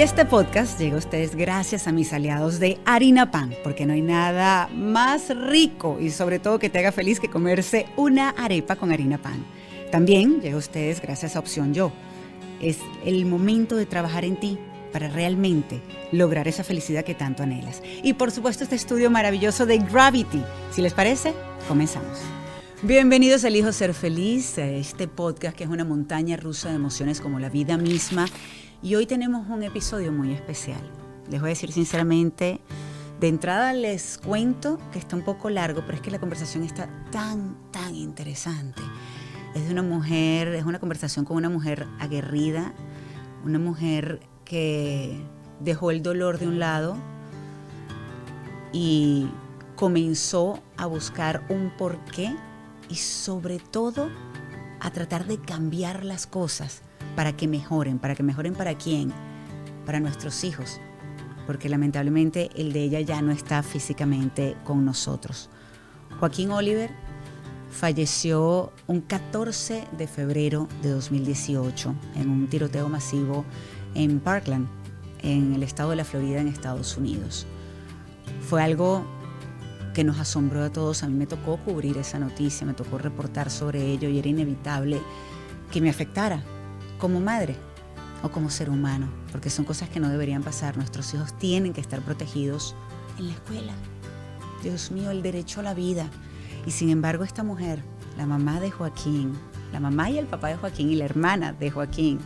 Y este podcast llega a ustedes gracias a mis aliados de Harina Pan, porque no hay nada más rico y sobre todo que te haga feliz que comerse una arepa con harina pan. También llega a ustedes gracias a Opción Yo. Es el momento de trabajar en ti para realmente lograr esa felicidad que tanto anhelas. Y por supuesto este estudio maravilloso de Gravity. Si les parece, comenzamos. Bienvenidos a Elijo Ser Feliz, a este podcast que es una montaña rusa de emociones como la vida misma. Y hoy tenemos un episodio muy especial. Les voy a decir sinceramente, de entrada les cuento que está un poco largo, pero es que la conversación está tan interesante. Es de una mujer, es una conversación con una mujer aguerrida, una mujer que dejó el dolor de un lado y comenzó a buscar un porqué y sobre todo a tratar de cambiar las cosas para que mejoren para quién, para nuestros hijos, porque lamentablemente el de ella ya no está físicamente con nosotros. Joaquín Oliver falleció un 14 de febrero de 2018 en un tiroteo masivo en Parkland, en el estado de la Florida, en Estados Unidos. Fue algo que nos asombró a todos. A mí me tocó cubrir esa noticia, me tocó reportar sobre ello y era inevitable que me afectara como madre o como ser humano, porque son cosas que no deberían pasar. Nuestros hijos tienen que estar protegidos en la escuela. Dios mío, el derecho a la vida. Y sin embargo esta mujer, la mamá de Joaquín, la mamá y el papá de Joaquín y la hermana de Joaquín,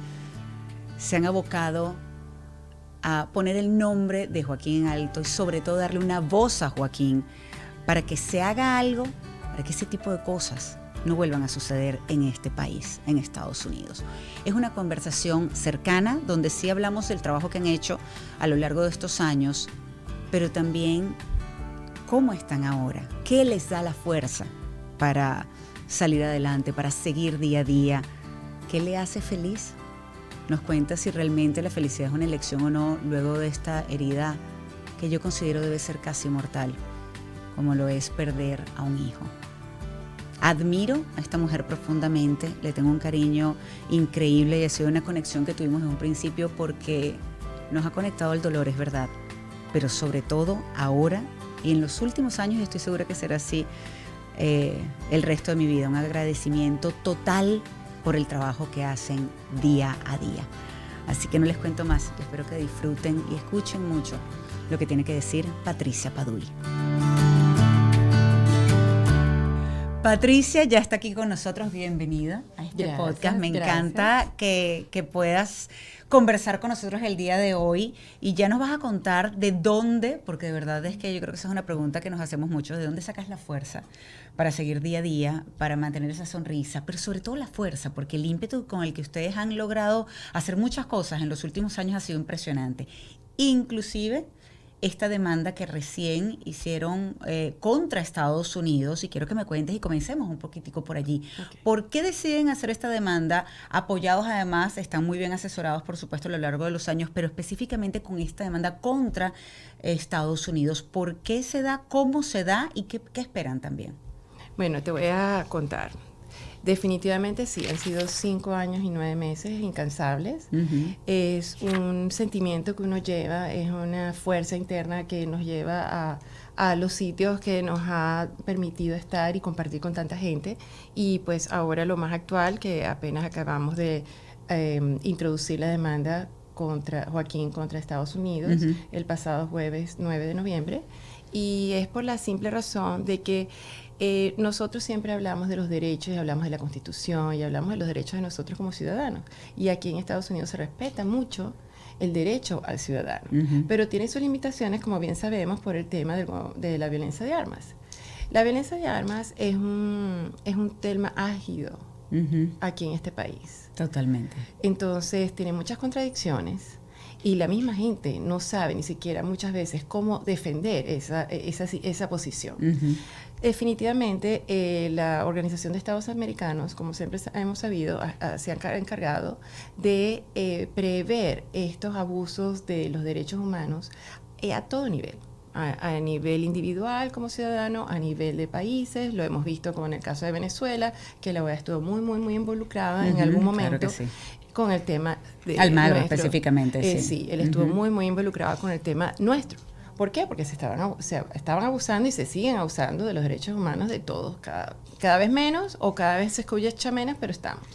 se han abocado a poner el nombre de Joaquín en alto y sobre todo darle una voz a Joaquín para que se haga algo, para que ese tipo de cosas no vuelvan a suceder en este país, en Estados Unidos. Es una conversación cercana donde sí hablamos del trabajo que han hecho a lo largo de estos años, pero también cómo están ahora, qué les da la fuerza para salir adelante, para seguir día a día, qué le hace feliz. Nos cuenta si realmente la felicidad es una elección o no luego de esta herida que yo considero debe ser casi mortal, como lo es perder a un hijo. Admiro a esta mujer profundamente, le tengo un cariño increíble y ha sido una conexión que tuvimos en un principio porque nos ha conectado al dolor, es verdad, pero sobre todo ahora y en los últimos años, estoy segura que será así el resto de mi vida, un agradecimiento total por el trabajo que hacen día a día. Así que no les cuento más, espero que disfruten y escuchen mucho lo que tiene que decir Patricia Paduy. Patricia ya está aquí con nosotros, bienvenida a este podcast. Me encanta que puedas conversar con nosotros el día de hoy y ya nos vas a contar de dónde, porque de verdad es que yo creo que esa es una pregunta que nos hacemos mucho, de dónde sacas la fuerza para seguir día a día, para mantener esa sonrisa, pero sobre todo la fuerza, porque el ímpetu con el que ustedes han logrado hacer muchas cosas en los últimos años ha sido impresionante. Inclusive esta demanda que recién hicieron contra Estados Unidos, y quiero que me cuentes y comencemos un poquitico por allí. Okay. ¿Por qué deciden hacer esta demanda? Apoyados además, están muy bien asesorados por supuesto a lo largo de los años, pero específicamente con esta demanda contra Estados Unidos. ¿Por qué se da? ¿Cómo se da? ¿Y qué esperan también? Bueno, te voy a contar. Definitivamente sí, han sido 5 años y 9 meses incansables. Uh-huh. Es un sentimiento que uno lleva, es una fuerza interna que nos lleva a los sitios que nos ha permitido estar y compartir con tanta gente. Y pues ahora lo más actual, que apenas acabamos de introducir la demanda contra Joaquín contra Estados Unidos, uh-huh, el pasado jueves 9 de noviembre. Y es por la simple razón de que nosotros siempre hablamos de los derechos y hablamos de la Constitución y hablamos de los derechos de nosotros como ciudadanos. Y aquí en Estados Unidos se respeta mucho el derecho al ciudadano, uh-huh, pero tiene sus limitaciones, como bien sabemos, por el tema de la violencia de armas. La violencia de armas es un tema ágido, uh-huh, aquí en este país. Totalmente. Entonces tiene muchas contradicciones. Y la misma gente no sabe ni siquiera muchas veces cómo defender esa posición. Uh-huh. Definitivamente, la Organización de Estados Americanos, como siempre hemos sabido, se ha encargado de prever estos abusos de los derechos humanos a todo nivel. A nivel individual como ciudadano, a nivel de países, lo hemos visto como en el caso de Venezuela, que la OEA estuvo muy involucrada, uh-huh, en algún momento, claro que sí, con el tema de Almagro nuestro. específicamente, sí. Sí, él estuvo muy involucrado con el tema nuestro. ¿Por qué? Porque se estaban abusando y se siguen abusando de los derechos humanos de todos, cada vez menos o cada vez se escucha menos, pero estamos.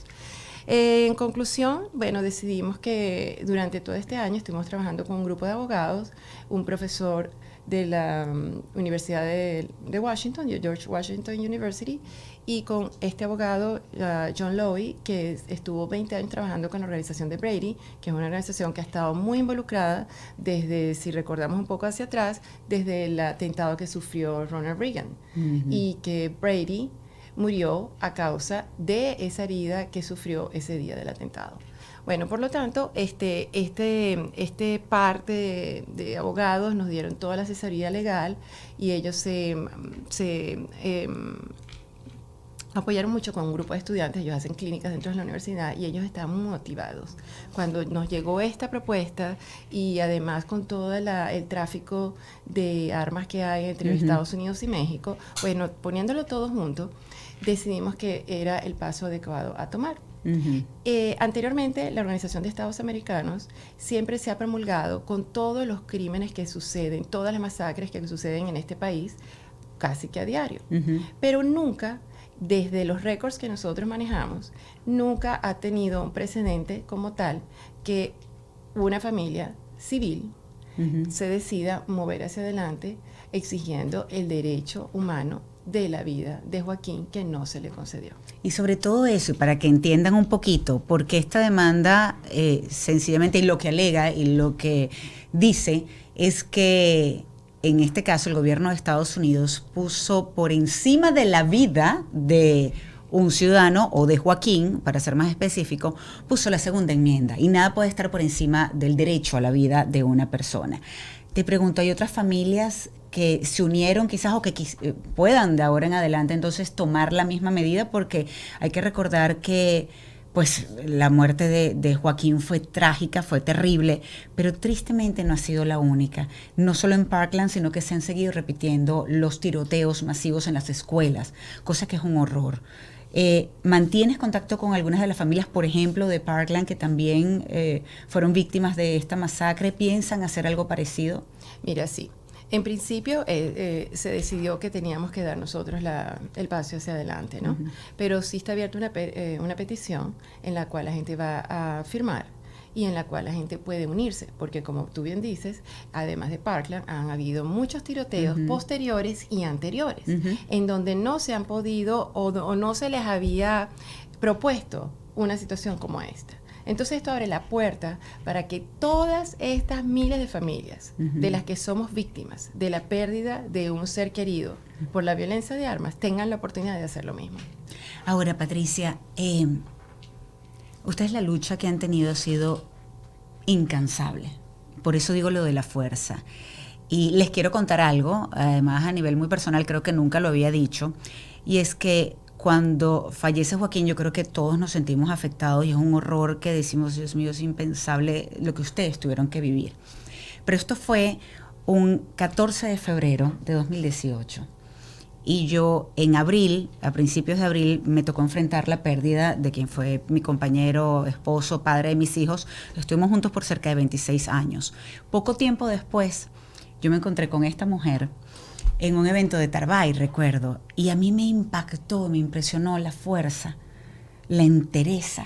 En conclusión, bueno, decidimos que durante todo este año estuvimos trabajando con un grupo de abogados, un profesor de la Universidad de Washington, George Washington University, y con este abogado, John Lowy, que estuvo 20 años trabajando con la organización de Brady, que es una organización que ha estado muy involucrada desde, si recordamos un poco hacia atrás, desde el atentado que sufrió Ronald Reagan, y que Brady murió a causa de esa herida que sufrió ese día del atentado. Bueno, por lo tanto, este parte de abogados nos dieron toda la asesoría legal y ellos se apoyaron mucho con un grupo de estudiantes. Ellos hacen clínicas dentro de la universidad y ellos estaban muy motivados. Cuando nos llegó esta propuesta y además con todo el tráfico de armas que hay entre Estados Unidos y México, bueno, poniéndolo todo junto, decidimos que era el paso adecuado a tomar. Anteriormente, la Organización de Estados Americanos siempre se ha promulgado con todos los crímenes que suceden, todas las masacres que suceden en este país, casi que a diario. Pero nunca, desde los récords que nosotros manejamos, nunca ha tenido un precedente como tal que una familia civil se decida mover hacia adelante exigiendo el derecho humano de la vida de Joaquín que no se le concedió. Y sobre todo eso, y para que entiendan un poquito, porque esta demanda sencillamente, y lo que alega y lo que dice, es que en este caso el gobierno de Estados Unidos puso por encima de la vida de un ciudadano, o de Joaquín, para ser más específico, puso la segunda enmienda, y nada puede estar por encima del derecho a la vida de una persona. Te pregunto, ¿hay otras familias que se unieron quizás o que puedan de ahora en adelante entonces tomar la misma medida? Porque hay que recordar que pues la muerte de Joaquín fue trágica, fue terrible, pero tristemente no ha sido la única. No solo en Parkland, sino que se han seguido repitiendo los tiroteos masivos en las escuelas, cosa que es un horror. ¿Mantienes contacto con algunas de las familias, por ejemplo, de Parkland, que también fueron víctimas de esta masacre? ¿Piensan hacer algo parecido? Mira, sí. En principio se decidió que teníamos que dar nosotros el paso hacia adelante, ¿no? Pero sí está abierta una petición en la cual la gente va a firmar y en la cual la gente puede unirse, porque como tú bien dices, además de Parkland, han habido muchos tiroteos posteriores y anteriores, en donde no se han podido o no se les había propuesto una situación como esta. Entonces esto abre la puerta para que todas estas miles de familias de las que somos víctimas de la pérdida de un ser querido por la violencia de armas tengan la oportunidad de hacer lo mismo. Ahora, Patricia, ustedes la lucha que han tenido ha sido incansable. Por eso digo lo de la fuerza. Y les quiero contar algo, además a nivel muy personal, creo que nunca lo había dicho, y es que cuando fallece Joaquín, yo creo que todos nos sentimos afectados y es un horror que decimos, Dios mío, es impensable lo que ustedes tuvieron que vivir. Pero esto fue un 14 de febrero de 2018 y yo en abril, a principios de abril, me tocó enfrentar la pérdida de quien fue mi compañero, esposo, padre de mis hijos. Estuvimos juntos por cerca de 26 años. Poco tiempo después, yo me encontré con esta mujer en un evento de Tarbay, recuerdo, y a mí me impactó, me impresionó la fuerza, la entereza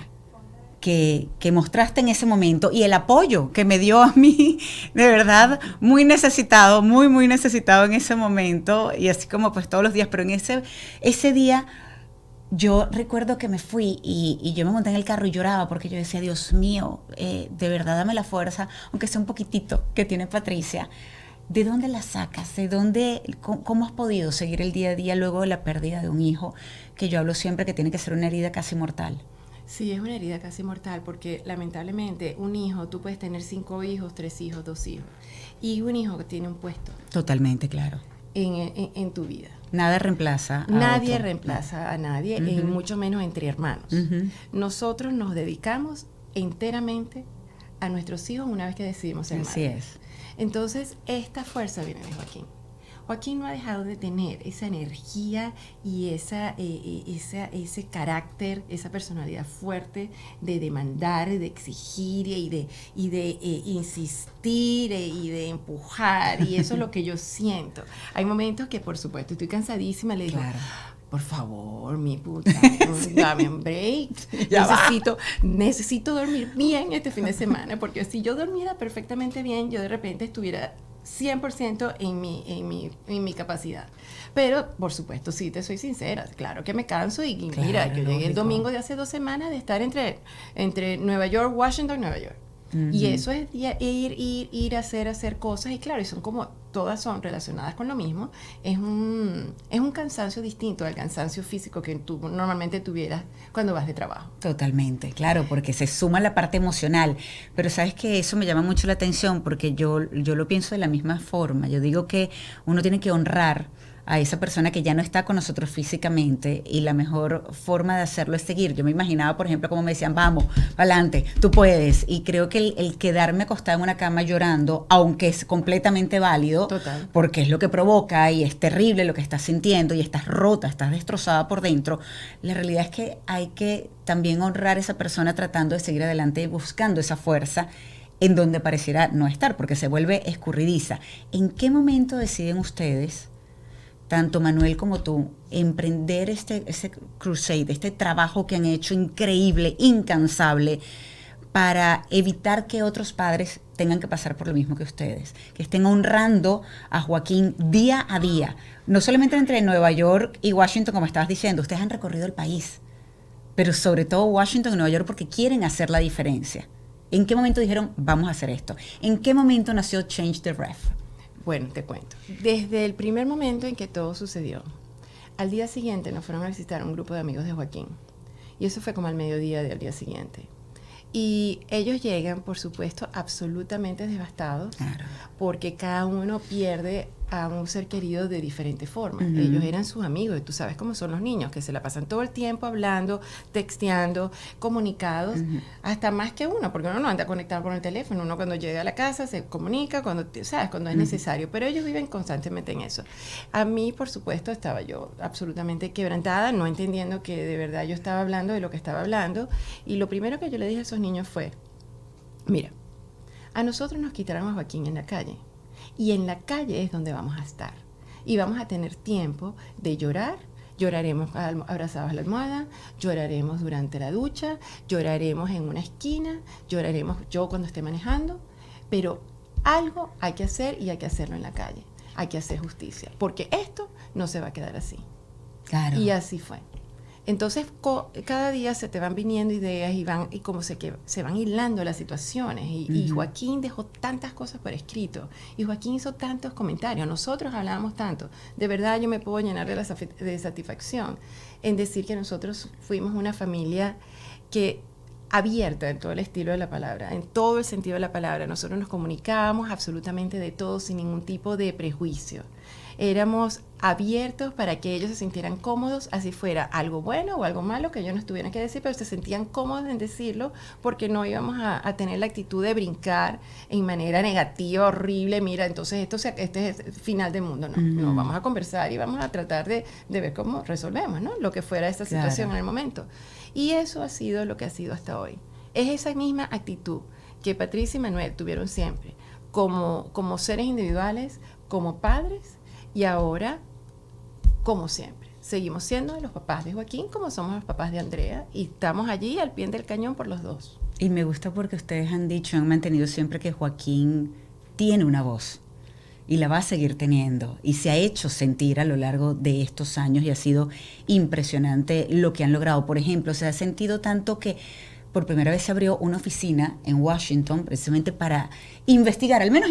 que mostraste en ese momento y el apoyo que me dio a mí, de verdad, muy necesitado en ese momento, y así como pues todos los días, pero en ese día yo recuerdo que me fui y yo me monté en el carro y lloraba porque yo decía, Dios mío, de verdad dame la fuerza, aunque sea un poquitito que tiene Patricia. ¿De dónde la sacas? ¿Cómo has podido seguir el día a día luego de la pérdida de un hijo? Que yo hablo siempre que tiene que ser una herida casi mortal. Sí, es una herida casi mortal porque lamentablemente un hijo, tú puedes tener 5 hijos, 3 hijos, 2 hijos. Y un hijo que tiene un puesto. Totalmente, claro. En tu vida. Nada reemplaza a Nadie otro. Reemplaza a nadie, y mucho menos entre hermanos. Nosotros nos dedicamos enteramente a nuestros hijos una vez que decidimos ser madres. Así es. Entonces, esta fuerza viene de Joaquín. Joaquín no ha dejado de tener esa energía y ese carácter, esa personalidad fuerte de demandar, de exigir y de insistir y de empujar, y eso es lo que yo siento. Hay momentos que, por supuesto, estoy cansadísima, le digo, claro, por favor, mi puta, dame un break. Necesito dormir bien este fin de semana, porque si yo durmiera perfectamente bien, yo de repente estuviera 100% en mi capacidad. Pero, por supuesto, sí te soy sincera, claro que me canso y claro, mira, yo llegué el domingo de hace 2 semanas de estar entre Nueva York, Washington, Nueva York. Uh-huh. Y eso es ir a hacer cosas, y claro, y son como, todas son relacionadas con lo mismo. Es un cansancio distinto al cansancio físico que tú normalmente tuvieras cuando vas de trabajo. Totalmente, claro, porque se suma la parte emocional. Pero sabes que eso me llama mucho la atención, porque yo lo pienso de la misma forma. Yo digo que uno tiene que honrar a esa persona que ya no está con nosotros físicamente, y la mejor forma de hacerlo es seguir. Yo me imaginaba, por ejemplo, como me decían, vamos, adelante, tú puedes, y creo que el quedarme acostada en una cama llorando, aunque es completamente válido, total, porque es lo que provoca y es terrible lo que estás sintiendo y estás rota, estás destrozada por dentro, la realidad es que hay que también honrar a esa persona tratando de seguir adelante y buscando esa fuerza en donde pareciera no estar, porque se vuelve escurridiza. ¿En qué momento deciden ustedes, tanto Manuel como tú, emprender ese crusade, este trabajo que han hecho increíble, incansable, para evitar que otros padres tengan que pasar por lo mismo que ustedes, que estén honrando a Joaquín día a día? No solamente entre Nueva York y Washington, como estabas diciendo, ustedes han recorrido el país, pero sobre todo Washington y Nueva York, porque quieren hacer la diferencia. ¿En qué momento dijeron, vamos a hacer esto? ¿En qué momento nació Change the Ref? Bueno, te cuento. Desde el primer momento en que todo sucedió, al día siguiente nos fueron a visitar un grupo de amigos de Joaquín. Y eso fue como al mediodía del día siguiente. Y ellos llegan, por supuesto, absolutamente devastados, claro, porque cada uno pierde a un ser querido de diferente forma. Uh-huh. Ellos eran sus amigos, y tú sabes cómo son los niños, que se la pasan todo el tiempo hablando, texteando, comunicados, uh-huh, hasta más que uno, porque uno no anda conectado con el teléfono. Uno cuando llega a la casa se comunica cuando es uh-huh, necesario, pero ellos viven constantemente en eso. A mí, por supuesto, estaba yo absolutamente quebrantada, no entendiendo que de verdad yo estaba hablando de lo que estaba hablando, y lo primero que yo le dije a esos niños fue, mira, a nosotros nos quitaron a Joaquín en la calle, y en la calle es donde vamos a estar. Y vamos a tener tiempo de llorar. Lloraremos abrazados a la almohada, lloraremos durante la ducha, lloraremos en una esquina, lloraremos yo cuando esté manejando. Pero algo hay que hacer, y hay que hacerlo en la calle. Hay que hacer justicia, porque esto no se va a quedar así. Claro. Y así fue. Entonces, cada día se te van viniendo ideas y como se van hilando las situaciones. Y Joaquín dejó tantas cosas por escrito. Y Joaquín hizo tantos comentarios. Nosotros hablábamos tanto. De verdad, yo me puedo llenar de satisfacción en decir que nosotros fuimos una familia que abierta en todo el estilo de la palabra, en todo el sentido de la palabra. Nosotros nos comunicábamos absolutamente de todo sin ningún tipo de prejuicio. Éramos abiertos para que ellos se sintieran cómodos, así fuera algo bueno o algo malo que ellos nos tuvieran que decir, pero se sentían cómodos en decirlo, porque no íbamos a tener la actitud de brincar en manera negativa, horrible. Mira, entonces este es el final del mundo. No, uh-huh, no, vamos a conversar y vamos a tratar de ver cómo resolvemos, ¿no?, lo que fuera esta situación, claro, en el momento. Y eso ha sido lo que ha sido hasta hoy. Es esa misma actitud que Patricia y Manuel tuvieron siempre, como seres individuales, como padres, y ahora, como siempre, seguimos siendo los papás de Joaquín como somos los papás de Andrea, y estamos allí al pie del cañón por los dos. Y me gusta porque ustedes han mantenido siempre que Joaquín tiene una voz, y la va a seguir teniendo, y se ha hecho sentir a lo largo de estos años, y ha sido impresionante lo que han logrado. Por ejemplo, se ha sentido tanto que por primera vez se abrió una oficina en Washington precisamente para investigar, al menos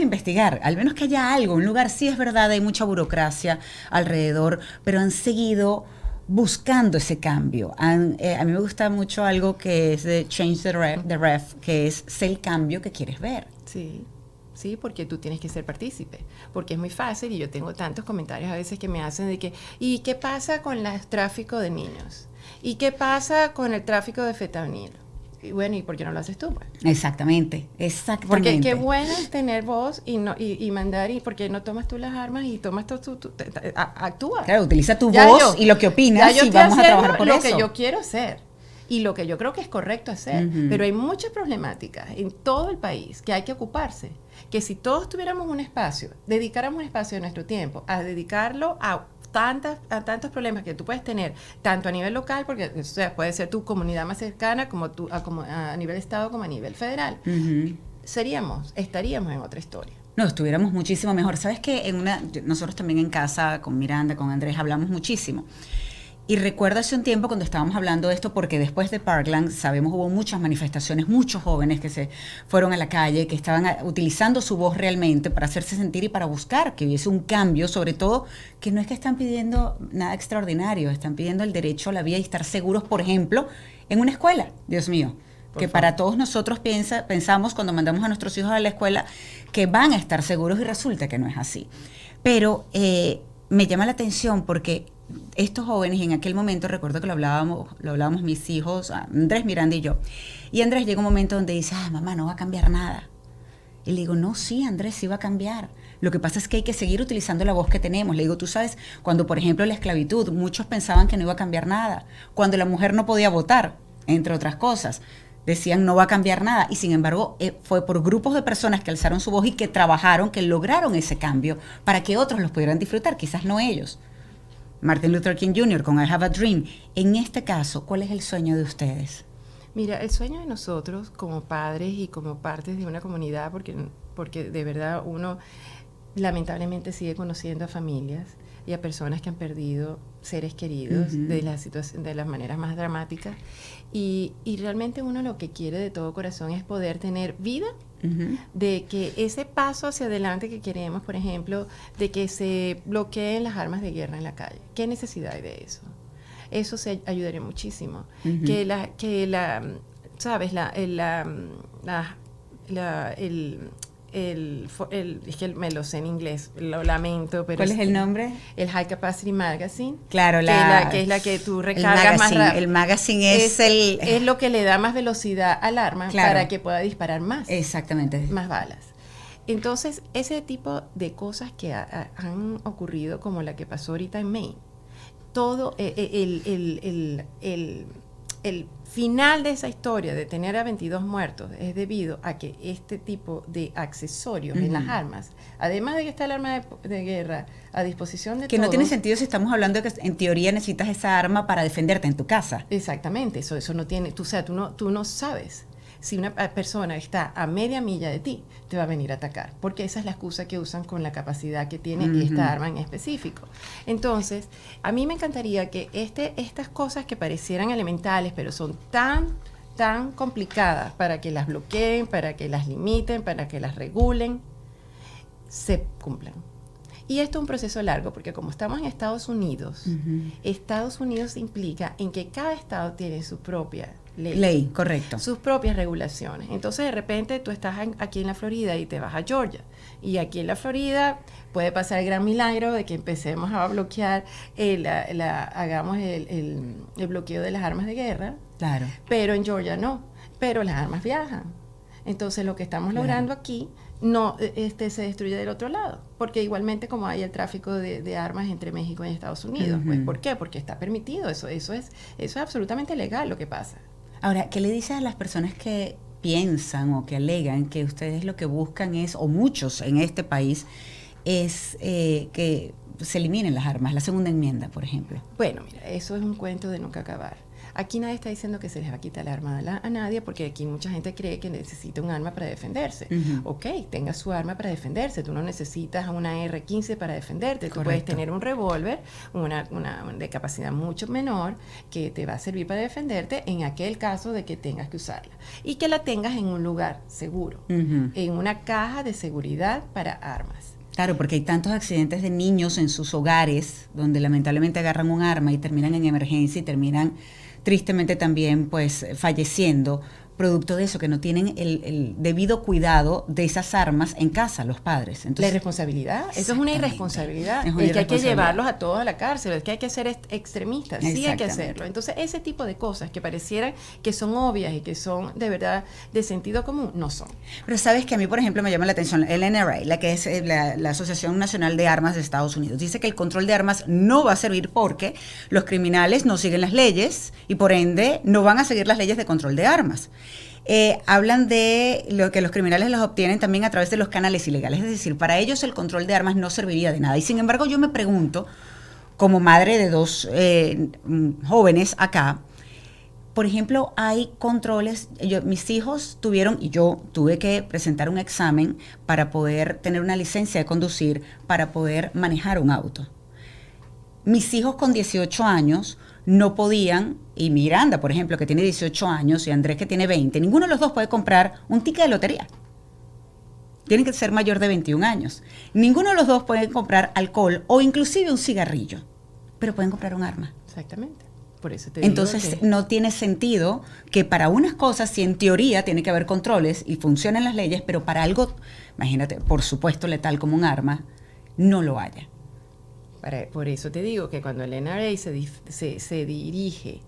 que haya algo, un lugar. Sí, es verdad, hay mucha burocracia alrededor, pero han seguido buscando ese cambio. A mí me gusta mucho algo que es de Change the Ref, que es ser el cambio que quieres ver. Sí, porque tú tienes que ser partícipe, porque es muy fácil, y yo tengo tantos comentarios a veces que me hacen de que, ¿y qué pasa con el tráfico de niños? ¿Y qué pasa con el tráfico de fentanilo? Y bueno, ¿y por qué no lo haces tú? Pues? Exactamente. Porque qué bueno es tener voz y mandar, y por qué no tomas tú las armas y tomas actúa. Claro, utiliza tu voz y lo que opinas y vamos a trabajar por lo eso. Que yo quiero hacer y lo que yo creo que es correcto hacer. Pero hay muchas problemáticas en todo el país que hay que ocuparse. Que si todos tuviéramos un espacio, dedicáramos un espacio de nuestro tiempo a dedicarlo a tantos problemas que tú puedes tener, tanto a nivel local, porque o sea, puede ser tu comunidad más cercana, como a nivel estado, como a nivel federal, estaríamos en otra historia. No, estuviéramos muchísimo mejor. ¿Sabes qué? Nosotros también en casa, con Miranda, con Andrés, hablamos muchísimo. Y recuerdo hace un tiempo cuando estábamos hablando de esto, porque después de Parkland, sabemos, hubo muchas manifestaciones, muchos jóvenes que se fueron a la calle, que estaban utilizando su voz realmente para hacerse sentir y para buscar que hubiese un cambio, sobre todo que no es que están pidiendo nada extraordinario, están pidiendo el derecho a la vida y estar seguros, por ejemplo, en una escuela, Dios mío. Que para todos nosotros pensamos cuando mandamos a nuestros hijos a la escuela que van a estar seguros y resulta que no es así. Pero me llama la atención porque estos jóvenes, en aquel momento, recuerdo que lo hablábamos mis hijos, Andrés, Miranda y yo. Y Andrés llega un momento donde dice, mamá, no va a cambiar nada. Y le digo, no, sí, Andrés, sí va a cambiar. Lo que pasa es que hay que seguir utilizando la voz que tenemos. Le digo, tú sabes, cuando, por ejemplo, la esclavitud, muchos pensaban que no iba a cambiar nada. Cuando la mujer no podía votar, entre otras cosas, decían no va a cambiar nada. Y sin embargo, fue por grupos de personas que alzaron su voz y que trabajaron, que lograron ese cambio para que otros los pudieran disfrutar, quizás no ellos. Martin Luther King Jr. con I Have a Dream. En este caso, ¿cuál es el sueño de ustedes? Mira, el sueño de nosotros como padres y como partes de una comunidad, porque de verdad uno lamentablemente sigue conociendo a familias y a personas que han perdido seres queridos de las maneras más dramáticas, y realmente uno lo que quiere de todo corazón es poder tener vida, de que ese paso hacia adelante que queremos, por ejemplo, de que se bloqueen las armas de guerra en la calle. ¿Qué necesidad hay de eso? Eso se ayudaría muchísimo. Es que me lo sé en inglés, lo lamento, pero... ¿Cuál es el nombre? El High Capacity Magazine. Claro, que es la que tú recargas más rápido. El magazine es lo que le da más velocidad al arma, claro, para que pueda disparar más. Exactamente. Más balas. Entonces, ese tipo de cosas que han ocurrido, como la que pasó ahorita en Maine, todo el final de esa historia de tener a 22 muertos es debido a que este tipo de accesorios en las armas, además de que está el arma de guerra a disposición de todos... Que no tiene sentido si estamos hablando de que en teoría necesitas esa arma para defenderte en tu casa. Exactamente, eso no tiene... Tú no sabes si una persona está a media milla de ti, te va a venir a atacar, porque esa es la excusa que usan con la capacidad que tiene esta arma en específico. Entonces, a mí me encantaría que estas cosas que parecieran elementales, pero son tan complicadas para que las bloqueen, para que las limiten, para que las regulen, se cumplan. Y esto es un proceso largo, porque como estamos en Estados Unidos, Estados Unidos implica en que cada estado tiene su propia ley, correcto. Sus propias regulaciones. Entonces, de repente, tú estás aquí en la Florida y te vas a Georgia. Y aquí en la Florida puede pasar el gran milagro de que empecemos a bloquear, hagamos el bloqueo de las armas de guerra. Claro. Pero en Georgia no. Pero las armas viajan. Entonces, lo que estamos logrando aquí no se destruye del otro lado, porque igualmente como hay el tráfico de armas entre México y Estados Unidos, pues ¿por qué? Porque está permitido, eso es absolutamente legal lo que pasa. Ahora, ¿qué le dices a las personas que piensan o que alegan que ustedes lo que buscan es, o muchos en este país, es que se eliminen las armas, la segunda enmienda, por ejemplo? Bueno, mira, eso es un cuento de nunca acabar. Aquí nadie está diciendo que se les va a quitar el arma a nadie, porque aquí mucha gente cree que necesita un arma para defenderse. Ok, tenga su arma para defenderse. Tú no necesitas una R-15 para defenderte. Correcto. Tú puedes tener un revólver, una de capacidad mucho menor, que te va a servir para defenderte en aquel caso de que tengas que usarla. Y que la tengas en un lugar seguro, en una caja de seguridad para armas. Claro, porque hay tantos accidentes de niños en sus hogares, donde lamentablemente agarran un arma y terminan en emergencia y terminan tristemente también pues falleciendo producto de eso, que no tienen el debido cuidado de esas armas en casa, los padres. Entonces, la irresponsabilidad, eso es una irresponsabilidad. Es una que hay que irresponsabilidad. llevarlos a todos a la cárcel, es que hay que ser extremistas, sí hay que hacerlo. Entonces, ese tipo de cosas que parecieran que son obvias y que son de verdad de sentido común, no son. Pero sabes que a mí, por ejemplo, me llama la atención el NRA, la que es la Asociación Nacional de Armas de Estados Unidos. Dice que el control de armas no va a servir porque los criminales no siguen las leyes y por ende no van a seguir las leyes de control de armas. Hablan de lo que los criminales las obtienen también a través de los canales ilegales, es decir, para ellos el control de armas no serviría de nada. Y sin embargo yo me pregunto, como madre de dos jóvenes acá, por ejemplo, hay controles, mis hijos tuvieron, y yo tuve que presentar un examen para poder tener una licencia de conducir, para poder manejar un auto. Mis hijos con 18 años no podían, y Miranda, por ejemplo, que tiene 18 años, y Andrés, que tiene 20, ninguno de los dos puede comprar un ticket de lotería. Tienen que ser mayor de 21 años. Ninguno de los dos puede comprar alcohol o inclusive un cigarrillo, pero pueden comprar un arma. Exactamente. Por eso te Entonces digo que no tiene sentido que para unas cosas, si en teoría tiene que haber controles y funcionan las leyes, pero para algo, imagínate, por supuesto letal como un arma, no lo haya. Por eso te digo que cuando el NRA se dirige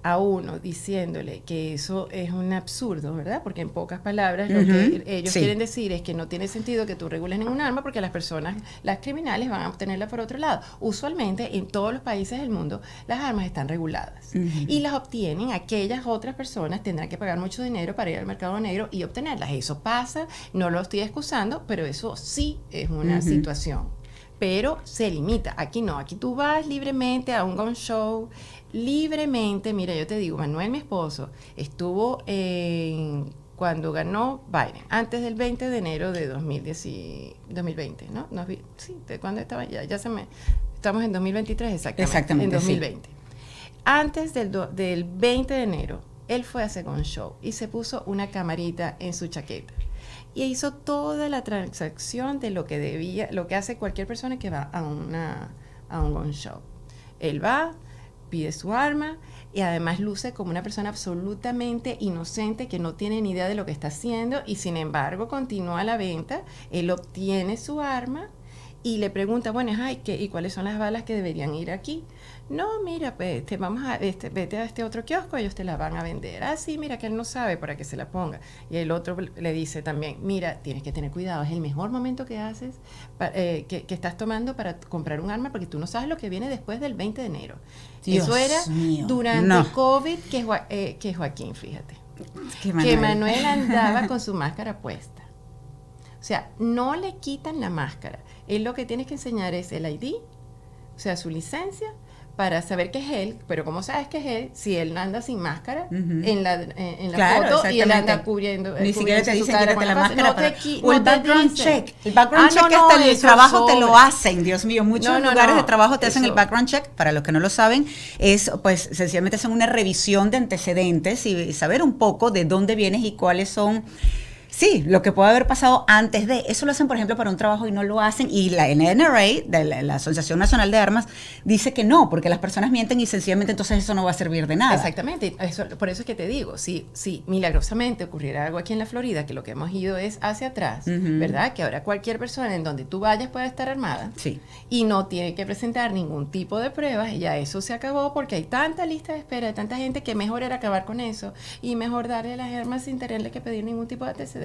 a uno diciéndole que eso es un absurdo, ¿verdad? Porque en pocas palabras lo que ellos quieren decir es que no tiene sentido que tú regules ningún arma porque las criminales van a obtenerla por otro lado. Usualmente en todos los países del mundo las armas están reguladas y las obtienen aquellas otras personas, tendrán que pagar mucho dinero para ir al mercado negro y obtenerlas. Eso pasa, no lo estoy excusando, pero eso sí es una situación. Pero se limita. Aquí no, aquí tú vas libremente a un gun show, libremente. Mira, yo te digo, Manuel, mi esposo, estuvo cuando ganó Biden, antes del 20 de enero de 2020, ¿no? Sí, ¿cuándo estaba? Estamos en 2023 exactamente. En 2020. Sí. Antes del 20 de enero, él fue a hacer gun show y se puso una camarita en su chaqueta. Y hizo toda la transacción de lo que hace cualquier persona que va a un gun show. Él va, pide su arma y además luce como una persona absolutamente inocente que no tiene ni idea de lo que está haciendo y sin embargo continúa la venta. Él obtiene su arma y le pregunta, bueno, ¿y cuáles son las balas que deberían ir aquí? No, mira, pues, vete a este otro kiosco, ellos te la van a vender. Ah, sí, mira, que él no sabe para qué se la ponga. Y el otro le dice también, mira, tienes que tener cuidado, es el mejor momento que que estás tomando para comprar un arma, porque tú no sabes lo que viene después del 20 de enero. Dios Eso era mío, durante COVID que Joaquín, fíjate, que Manuel andaba con su máscara puesta. O sea, no le quitan la máscara. Él lo que tiene que enseñar es el ID, o sea, su licencia, para saber que es él, pero ¿cómo sabes que es él? Si él anda sin máscara en la claro, foto y él anda cubriendo ni siquiera te dicen quítate la máscara o el background check. El background check hasta en el trabajo te lo hacen, Dios mío. Muchos lugares de trabajo te hacen el background check. Para los que no lo saben, es pues sencillamente hacen una revisión de antecedentes y saber un poco de dónde vienes y cuáles son... Sí, lo que puede haber pasado antes de, eso lo hacen por ejemplo para un trabajo y no lo hacen, y la NRA, de la Asociación Nacional de Armas, dice que no, porque las personas mienten y sencillamente entonces eso no va a servir de nada. Exactamente, por eso es que te digo, si milagrosamente ocurriera algo aquí en la Florida, que lo que hemos ido es hacia atrás, ¿verdad? Que ahora cualquier persona en donde tú vayas puede estar armada y no tiene que presentar ningún tipo de pruebas, y ya eso se acabó porque hay tanta lista de espera de tanta gente que mejor era acabar con eso y mejor darle las armas sin tenerle que pedir ningún tipo de antecedente.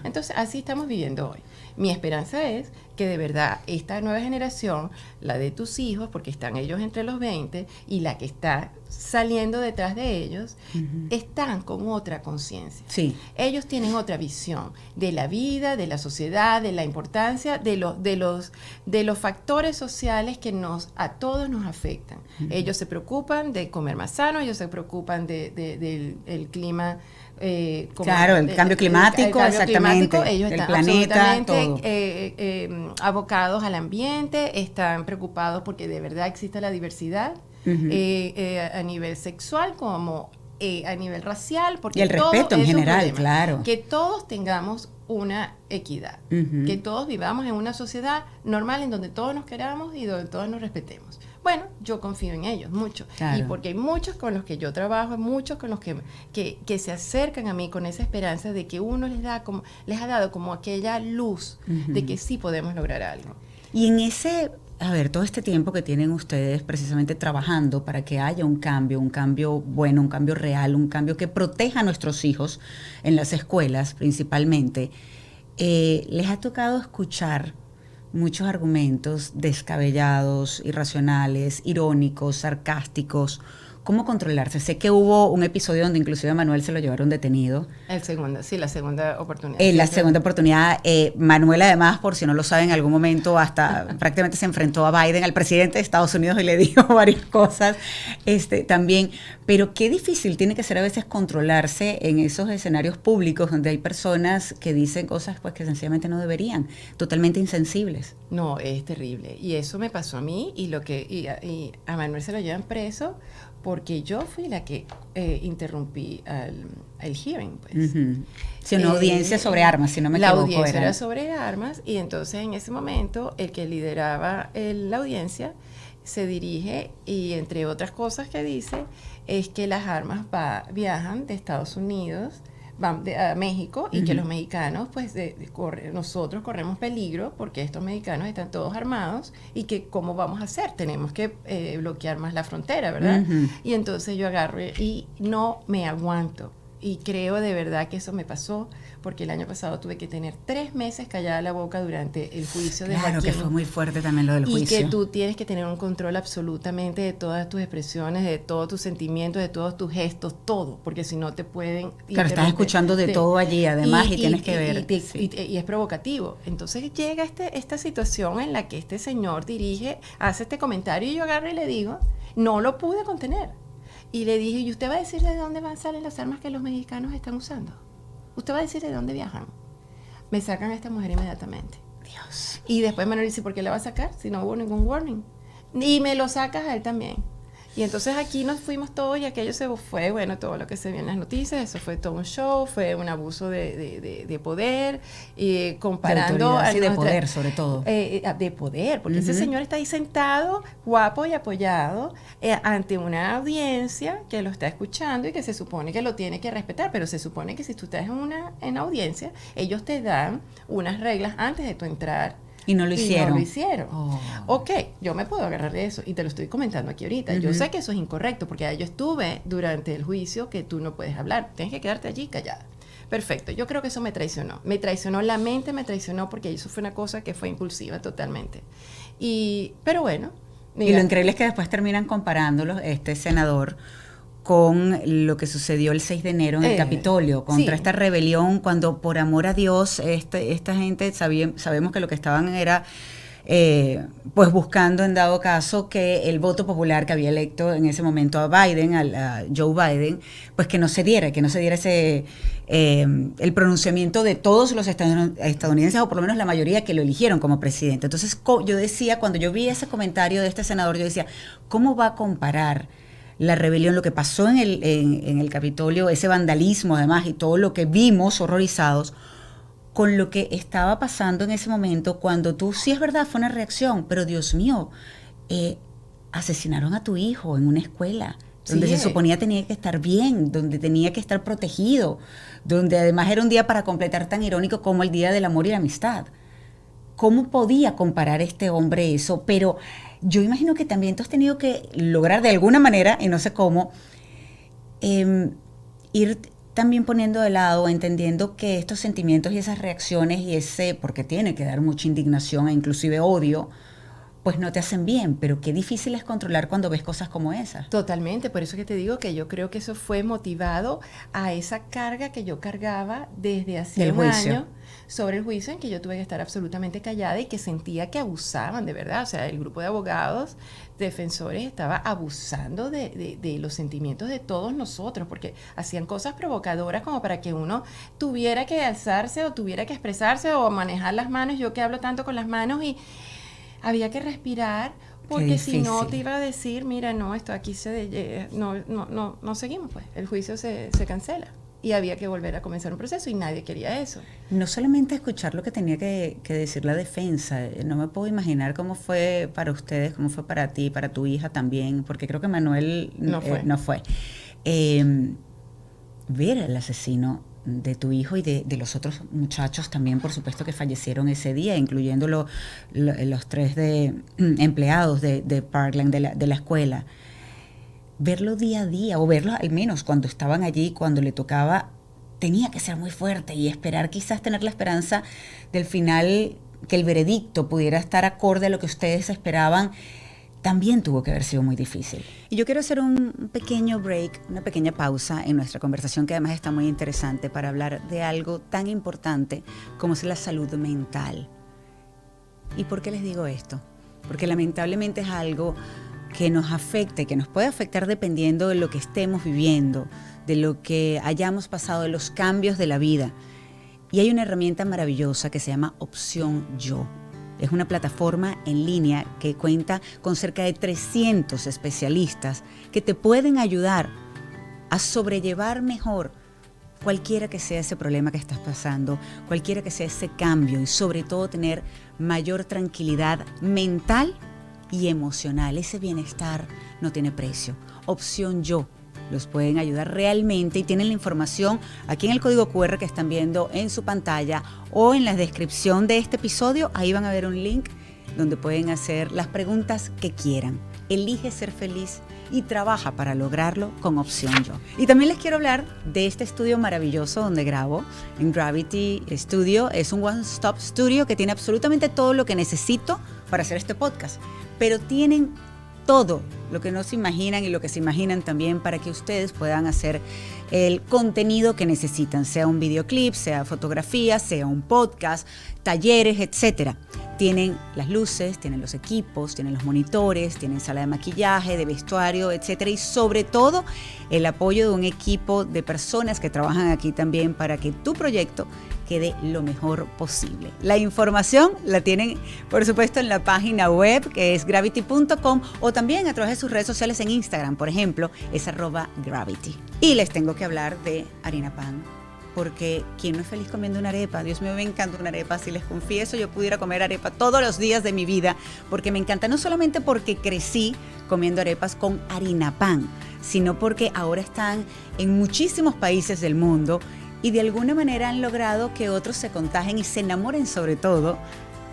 Entonces, así estamos viviendo hoy. Mi esperanza es que de verdad esta nueva generación, la de tus hijos, porque están ellos entre los 20, y la que está saliendo detrás de ellos, están con otra conciencia. Sí. Ellos tienen otra visión de la vida, de la sociedad, de la importancia de los factores sociales que a todos nos afectan. Ellos se preocupan de comer más sano, ellos se preocupan del clima. Claro, el cambio climático, exactamente. Ellos están planeta, absolutamente abocados al ambiente, están preocupados porque de verdad existe la diversidad a nivel sexual como a nivel racial, porque y el respeto en general, claro. Que todos tengamos una equidad, que todos vivamos en una sociedad normal en donde todos nos queramos y donde todos nos respetemos. Bueno, yo confío en ellos mucho. Claro. Y porque hay muchos con los que yo trabajo, muchos con los que se acercan a mí con esa esperanza de que uno les ha dado como aquella luz de que sí podemos lograr algo. Y en ese, a ver, todo este tiempo que tienen ustedes precisamente trabajando para que haya un cambio bueno, un cambio real, un cambio que proteja a nuestros hijos en las escuelas principalmente, les ha tocado escuchar muchos argumentos descabellados, irracionales, irónicos, sarcásticos. ¿Cómo controlarse? Sé que hubo un episodio donde inclusive a Manuel se lo llevaron detenido. La segunda oportunidad. La segunda oportunidad, Manuel además, por si no lo saben, en algún momento hasta prácticamente se enfrentó a Biden, al presidente de Estados Unidos, y le dijo varias cosas también. Pero qué difícil tiene que ser a veces controlarse en esos escenarios públicos donde hay personas que dicen cosas pues que sencillamente no deberían, totalmente insensibles. No, es terrible. Y eso me pasó a mí y a Manuel se lo llevan preso porque yo fui la que interrumpí el hearing, pues. Sí, una audiencia sobre armas, si no me equivoco. La audiencia era sobre armas y entonces en ese momento el que lideraba la audiencia se dirige y entre otras cosas que dice es que las armas viajan de Estados Unidos a México y que los mexicanos, pues nosotros corremos peligro porque estos mexicanos están todos armados y que cómo vamos a hacer, tenemos que bloquear más la frontera, ¿verdad? Y entonces yo agarro y no me aguanto. Y creo de verdad que eso me pasó porque el año pasado tuve que tener 3 meses callada la boca durante el juicio de Joaquín. Claro, que fue muy fuerte también lo del juicio. Y que tú tienes que tener un control absolutamente de todas tus expresiones, de todos tus sentimientos, de todos tus gestos, todo, porque si no te pueden... Claro, estás escuchando de todo allí además y tienes que ver. Y es provocativo. Entonces llega esta situación en la que este señor hace este comentario y yo agarro y le digo, no lo pude contener. Y le dije, ¿y usted va a decir de dónde salen las armas que los mexicanos están usando? ¿Usted va a decir de dónde viajan? Me sacan a esta mujer inmediatamente. Dios. Y después Manuel dice, ¿por qué la va a sacar? Si no hubo ningún warning. Y me lo sacas a él también. Y entonces aquí nos fuimos todos y aquello se fue, bueno, todo lo que se vio en las noticias, eso fue todo un show, fue un abuso de poder, comparando... De poder, sobre todo. De poder, porque ese señor está ahí sentado, guapo y apoyado, ante una audiencia que lo está escuchando y que se supone que lo tiene que respetar, pero se supone que si tú estás en audiencia, ellos te dan unas reglas antes de tú entrar. Y no lo hicieron. Oh. Ok, yo me puedo agarrar de eso y te lo estoy comentando aquí ahorita. Yo sé que eso es incorrecto porque yo estuve durante el juicio que tú no puedes hablar. Tienes que quedarte allí callada. Perfecto, yo creo que eso me traicionó. Me traicionó la mente, me traicionó porque eso fue una cosa que fue impulsiva totalmente. Pero bueno. Mira, y lo increíble es que después terminan comparándolos, este senador, con lo que sucedió el 6 de enero en el Capitolio, contra esta rebelión, cuando por amor a Dios, esta gente sabemos que lo que estaban era pues buscando en dado caso que el voto popular que había electo en ese momento a Biden, a Joe Biden, pues que no se diera ese el pronunciamiento de todos los estadounidenses, o por lo menos la mayoría que lo eligieron como presidente. Entonces yo decía, cuando yo vi ese comentario de este senador, yo decía, ¿cómo va a comparar la rebelión, lo que pasó en el Capitolio, ese vandalismo además y todo lo que vimos horrorizados, con lo que estaba pasando en ese momento cuando tú, sí es verdad, fue una reacción, pero Dios mío, asesinaron a tu hijo en una escuela, donde se suponía tenía que estar bien, donde tenía que estar protegido, donde además era un día para completar tan irónico como el Día del Amor y la Amistad. ¿Cómo podía comparar este hombre eso? Pero yo imagino que también tú has tenido que lograr de alguna manera, y no sé cómo, ir también poniendo de lado, entendiendo que estos sentimientos y esas reacciones y porque tiene que dar mucha indignación e inclusive odio, pues no te hacen bien, pero qué difícil es controlar cuando ves cosas como esas. Totalmente, por eso que te digo que yo creo que eso fue motivado a esa carga que yo cargaba desde hace un año sobre el juicio, en que yo tuve que estar absolutamente callada y que sentía que abusaban de verdad. O sea, el grupo de abogados defensores estaba abusando de los sentimientos de todos nosotros, porque hacían cosas provocadoras como para que uno tuviera que alzarse o tuviera que expresarse o manejar las manos. Yo que hablo tanto con las manos y había que respirar, porque si no te iba a decir, mira, no, esto aquí no seguimos, pues, el juicio se cancela. y había que volver a comenzar un proceso y nadie quería eso. No solamente escuchar lo que tenía que decir la defensa, no me puedo imaginar cómo fue para ustedes, cómo fue para ti, para tu hija también, porque creo que Manuel no fue. Ver al asesino de tu hijo y de los otros muchachos también, por supuesto, que fallecieron ese día, incluyendo los 3 empleados de Parkland, de la escuela. Verlo día a día, o verlo al menos cuando estaban allí, cuando le tocaba, tenía que ser muy fuerte, y esperar, quizás tener la esperanza del final, que el veredicto pudiera estar acorde a lo que ustedes esperaban, también tuvo que haber sido muy difícil. Y yo quiero hacer un pequeño break, una pequeña pausa en nuestra conversación, que además está muy interesante, para hablar de algo tan importante como es la salud mental. ¿Y por qué les digo esto? Porque lamentablemente es algo que nos afecta y que nos puede afectar dependiendo de lo que estemos viviendo, de lo que hayamos pasado, de los cambios de la vida. Y hay una herramienta maravillosa que se llama Opción Yo. Es una plataforma en línea que cuenta con cerca de 300 especialistas que te pueden ayudar a sobrellevar mejor cualquiera que sea ese problema que estás pasando, cualquiera que sea ese cambio, y sobre todo tener mayor tranquilidad mental y emocional. Ese bienestar no tiene precio. Opción Yo. Los pueden ayudar realmente, y tienen la información aquí en el código QR que están viendo en su pantalla, o en la descripción de este episodio. Ahí van a ver un link donde pueden hacer las preguntas que quieran. Elige ser feliz y trabaja para lograrlo con Opción Yo. Y también les quiero hablar de este estudio maravilloso donde grabo, en Gravity Studio. Es un one-stop studio que tiene absolutamente todo lo que necesito para hacer este podcast, pero tienen todo lo que no se imaginan y lo que se imaginan también, para que ustedes puedan hacer el contenido que necesitan, sea un videoclip, sea fotografía, sea un podcast, talleres, etcétera. Tienen las luces, tienen los equipos, tienen los monitores, tienen sala de maquillaje, de vestuario, etcétera, y sobre todo el apoyo de un equipo de personas que trabajan aquí también para que tu proyecto quede lo mejor posible. La información la tienen, por supuesto, en la página web, que es gravity.com, o también a través de sus redes sociales en Instagram, por ejemplo, es @gravity. Y les tengo que hablar de harina pan, porque ¿quién no es feliz comiendo una arepa? Dios mío, me encanta una arepa. Si les confieso, yo pudiera comer arepa todos los días de mi vida, porque me encanta, no solamente porque crecí comiendo arepas con harina pan, sino porque ahora están en muchísimos países del mundo, y de alguna manera han logrado que otros se contagien y se enamoren, sobre todo,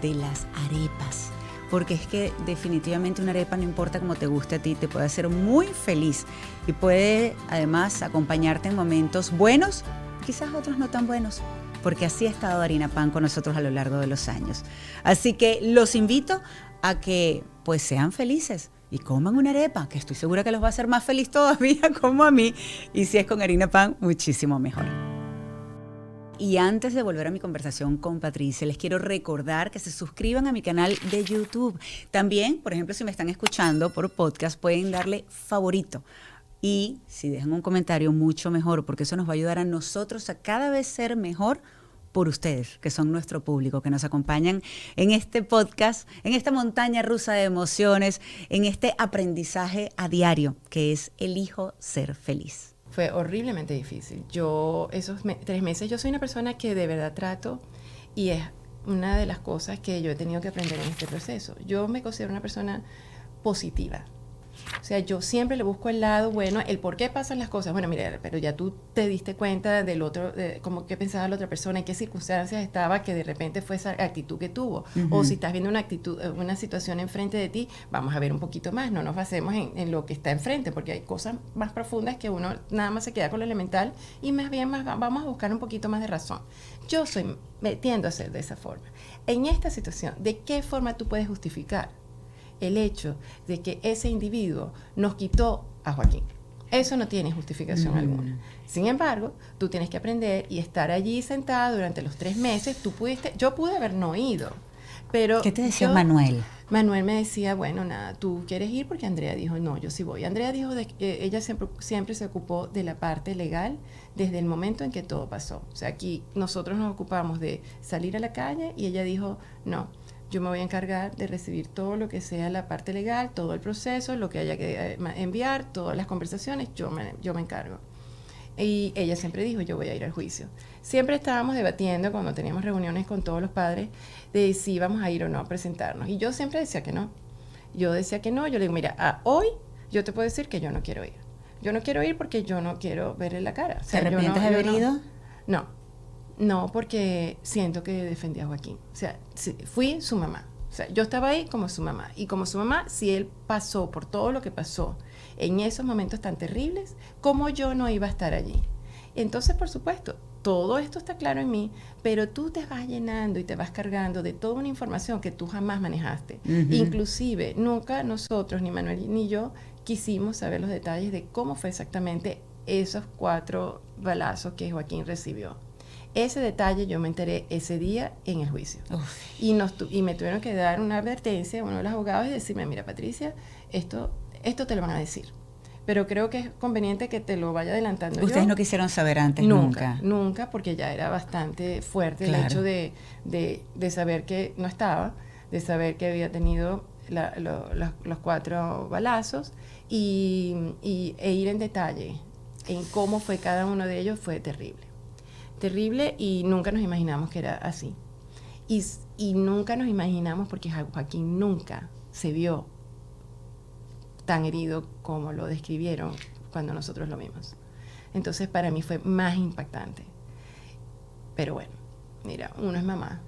de las arepas. Porque es que definitivamente una arepa, no importa cómo te guste a ti, te puede hacer muy feliz, y puede además acompañarte en momentos buenos, quizás otros no tan buenos, porque así ha estado Harina Pan con nosotros a lo largo de los años. Así que los invito a que pues sean felices y coman una arepa, que estoy segura que los va a hacer más feliz todavía, como a mí, y si es con harina pan, muchísimo mejor. Y antes de volver a mi conversación con Patricia, les quiero recordar que se suscriban a mi canal de YouTube. También, por ejemplo, si me están escuchando por podcast, pueden darle favorito. Y si dejan un comentario, mucho mejor, porque eso nos va a ayudar a nosotros a cada vez ser mejor por ustedes, que son nuestro público, que nos acompañan en este podcast, en esta montaña rusa de emociones, en este aprendizaje a diario, que es Elijo Ser Feliz. Fue horriblemente difícil. Yo, esos 3 meses, yo soy una persona que de verdad trato, y es una de las cosas que yo he tenido que aprender en este proceso. Yo me considero una persona positiva. O sea, yo siempre le busco el lado bueno, el por qué pasan las cosas. Bueno, mira, pero ya tú te diste cuenta del otro, de cómo qué pensaba la otra persona, en qué circunstancias estaba, que de repente fue esa actitud que tuvo. O si estás viendo una situación enfrente de ti, vamos a ver un poquito más, no nos basemos en lo que está enfrente, porque hay cosas más profundas que uno nada más se queda con lo elemental, y más bien vamos a buscar un poquito más de razón. Yo tiendo a ser de esa forma. En esta situación, ¿de qué forma tú puedes justificar el hecho de que ese individuo nos quitó a Joaquín? Eso no tiene justificación alguna. Sin embargo, tú tienes que aprender y estar allí sentada durante los 3 meses. Yo pude haber no ido, pero... ¿Qué te decía Manuel? Manuel me decía, bueno, nada, tú quieres ir, porque Andrea dijo, no, yo sí voy. Andrea dijo que ella siempre se ocupó de la parte legal desde el momento en que todo pasó. O sea, aquí nosotros nos ocupamos de salir a la calle, y ella dijo, no, yo me voy a encargar de recibir todo lo que sea la parte legal, todo el proceso, lo que haya que enviar, todas las conversaciones, yo me encargo. Y ella siempre dijo, yo voy a ir al juicio. Siempre estábamos debatiendo cuando teníamos reuniones con todos los padres de si íbamos a ir o no a presentarnos. Y yo siempre decía que no. Yo decía que no. Yo le digo, mira, hoy yo te puedo decir que yo no quiero ir. Yo no quiero ir porque yo no quiero verle la cara. O sea, ¿te arrepientes de haber ido? No, porque siento que defendí a Joaquín. O sea, fui su mamá. O sea, yo estaba ahí como su mamá. Y como su mamá, si él pasó por todo lo que pasó en esos momentos tan terribles, ¿cómo yo no iba a estar allí? Entonces, por supuesto, todo esto está claro en mí, pero tú te vas llenando y te vas cargando de toda una información que tú jamás manejaste. Inclusive, nunca nosotros, ni Manuel ni yo, quisimos saber los detalles de cómo fue exactamente esos 4 balazos que Joaquín recibió. Ese detalle yo me enteré ese día en el juicio. Y me tuvieron que dar una advertencia a uno de los abogados y decirme, mira, Patricia, esto te lo van a decir. Pero creo que es conveniente que te lo vaya adelantando. ¿Ustedes no quisieron saber antes nunca? Nunca, porque ya era bastante fuerte el hecho de saber que no estaba, de saber que había tenido los 4 balazos e ir en detalle en cómo fue cada uno de ellos. Fue terrible. Terrible, y nunca nos imaginamos que era así. Y nunca nos imaginamos, porque Joaquín nunca se vio tan herido como lo describieron cuando nosotros lo vimos. Entonces, para mí fue más impactante. Pero bueno, mira, uno es mamá.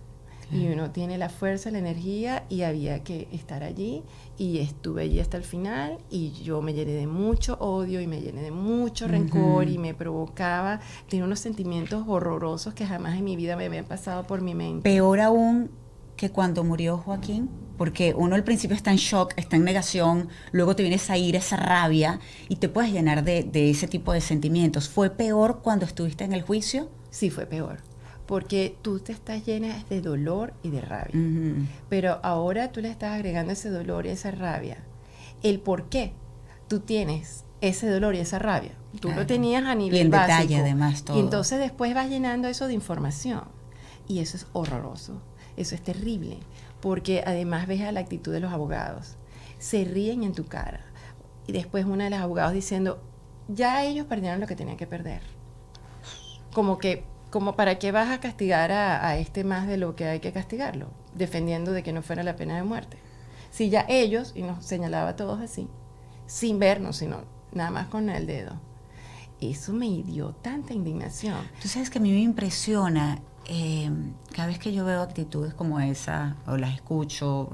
Y uno tiene la fuerza, la energía, y había que estar allí, y estuve allí hasta el final, y yo me llené de mucho odio y me llené de mucho rencor, y me provocaba, tenía unos sentimientos horrorosos que jamás en mi vida me habían pasado por mi mente. Peor aún que cuando murió Joaquín, porque uno al principio está en shock, está en negación, luego te viene esa ira, esa rabia, y te puedes llenar de ese tipo de sentimientos. ¿Fue peor cuando estuviste en el juicio? Sí, fue peor. Porque tú te estás llena de dolor y de rabia. Pero ahora tú le estás agregando ese dolor y esa rabia. El por qué tú tienes ese dolor y esa rabia. Tú lo tenías a nivel básico. Y en detalle, además, todo. Y entonces después vas llenando eso de información. Y eso es horroroso. Eso es terrible. Porque además ves a la actitud de los abogados. Se ríen en tu cara. Y después una de las abogados diciendo, ya ellos perdieron lo que tenían que perder. Como para qué vas a castigar a este más de lo que hay que castigarlo, defendiendo de que no fuera la pena de muerte. Si ya ellos, y nos señalaba a todos así, sin vernos, sino nada más con el dedo, eso me dio tanta indignación. Tú sabes que a mí me impresiona, cada vez que yo veo actitudes como esa, o las escucho,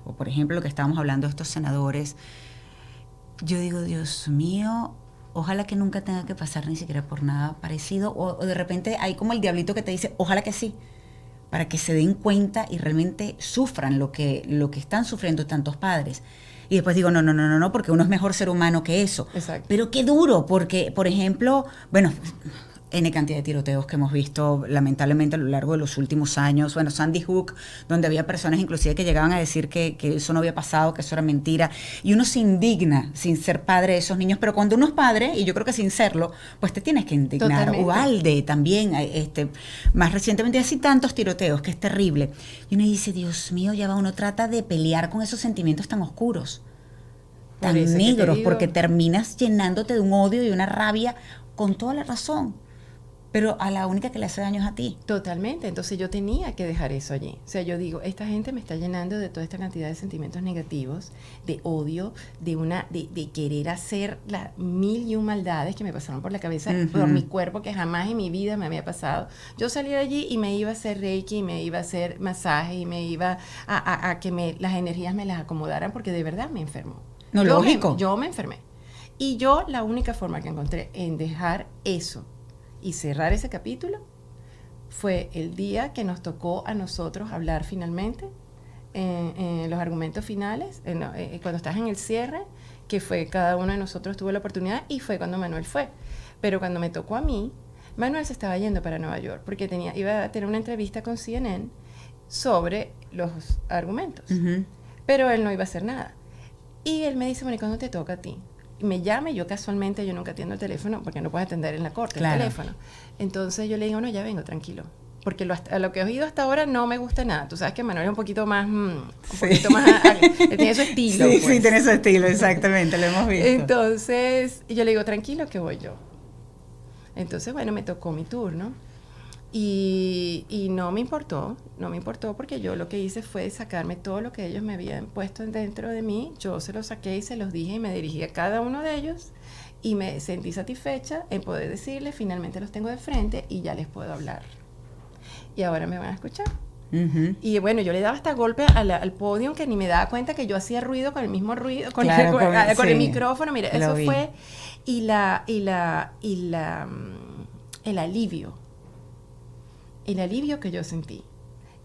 o por ejemplo lo que estábamos hablando de estos senadores, yo digo, Dios mío, ojalá que nunca tenga que pasar ni siquiera por nada parecido, o de repente hay como el diablito que te dice, ojalá que sí, para que se den cuenta y realmente sufran lo que están sufriendo tantos padres. Y después digo, no, porque uno es mejor ser humano que eso. Exacto. Pero qué duro, porque, por ejemplo, bueno, N cantidad de tiroteos que hemos visto lamentablemente a lo largo de los últimos años. Bueno, Sandy Hook, donde había personas inclusive que llegaban a decir que eso no había pasado, que eso era mentira. Y uno se indigna sin ser padre de esos niños, pero cuando uno es padre, y yo creo que sin serlo, pues te tienes que indignar. Totalmente. Uvalde también, más recientemente, así tantos tiroteos, que es terrible. Y uno dice, Dios mío, ya va, uno trata de pelear con esos sentimientos tan oscuros, tan negros, porque terminas llenándote de un odio y una rabia con toda la razón. Pero a la única que le hace daño es a ti. Totalmente. Entonces yo tenía que dejar eso allí. O sea, yo digo, esta gente me está llenando de toda esta cantidad de sentimientos negativos, de odio, de querer hacer las 1001 maldades que me pasaron por la cabeza, por mi cuerpo, que jamás en mi vida me había pasado. Yo salí de allí y me iba a hacer reiki, y me iba a hacer masaje, y me iba a que las energías me las acomodaran, porque de verdad me enfermó. No, lógico. Yo me enfermé. Y yo la única forma que encontré en dejar eso y cerrar ese capítulo fue el día que nos tocó a nosotros hablar finalmente en los argumentos finales, cuando estás en el cierre, que fue cada uno de nosotros tuvo la oportunidad, y fue cuando Manuel fue. Pero cuando me tocó a mí, Manuel se estaba yendo para Nueva York porque iba a tener una entrevista con CNN sobre los argumentos, pero él no iba a hacer nada. Y él me dice, bueno, ¿y cuándo te toca a ti? Me llama, y yo casualmente, yo nunca atiendo el teléfono porque no puedes atender en la corte, claro, el teléfono. Entonces yo le digo, no, ya vengo, tranquilo. Porque lo que he oído hasta ahora no me gusta nada. Tú sabes que Manuel es un poquito más, tiene su estilo. Sí, pues. Sí, tiene su estilo, exactamente, lo hemos visto. Entonces yo le digo, tranquilo, que voy yo. Entonces, bueno, me tocó mi turno. Y no me importó porque yo lo que hice fue sacarme todo lo que ellos me habían puesto dentro de mí, yo se los saqué y se los dije y me dirigí a cada uno de ellos y me sentí satisfecha en poder decirles, finalmente los tengo de frente y ya les puedo hablar. Y ahora me van a escuchar. Y bueno, yo le daba hasta golpe al podio que ni me daba cuenta que yo hacía ruido con el mismo ruido, con el micrófono, mira, eso fue, el alivio que yo sentí.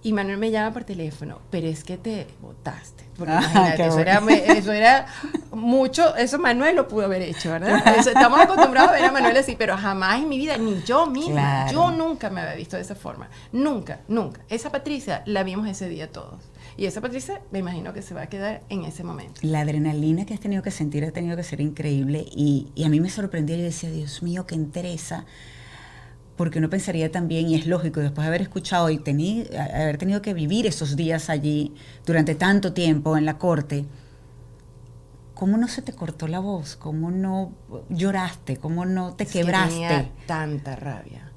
Y Manuel me llama por teléfono, pero es que te botaste. Porque imagínate, eso era mucho, eso Manuel lo pudo haber hecho, ¿verdad? Estamos acostumbrados a ver a Manuel así, pero jamás en mi vida, ni yo misma, yo nunca me había visto de esa forma. Nunca. Esa Patricia la vimos ese día todos. Y esa Patricia me imagino que se va a quedar en ese momento. La adrenalina que has tenido que sentir ha tenido que ser increíble. Y a mí me sorprendía, yo decía, Dios mío, qué entereza. Porque uno pensaría también, y es lógico, después de haber escuchado y haber tenido que vivir esos días allí durante tanto tiempo en la corte, ¿cómo no se te cortó la voz? ¿Cómo no lloraste? ¿Cómo no te quebraste? Yo tenía tanta rabia.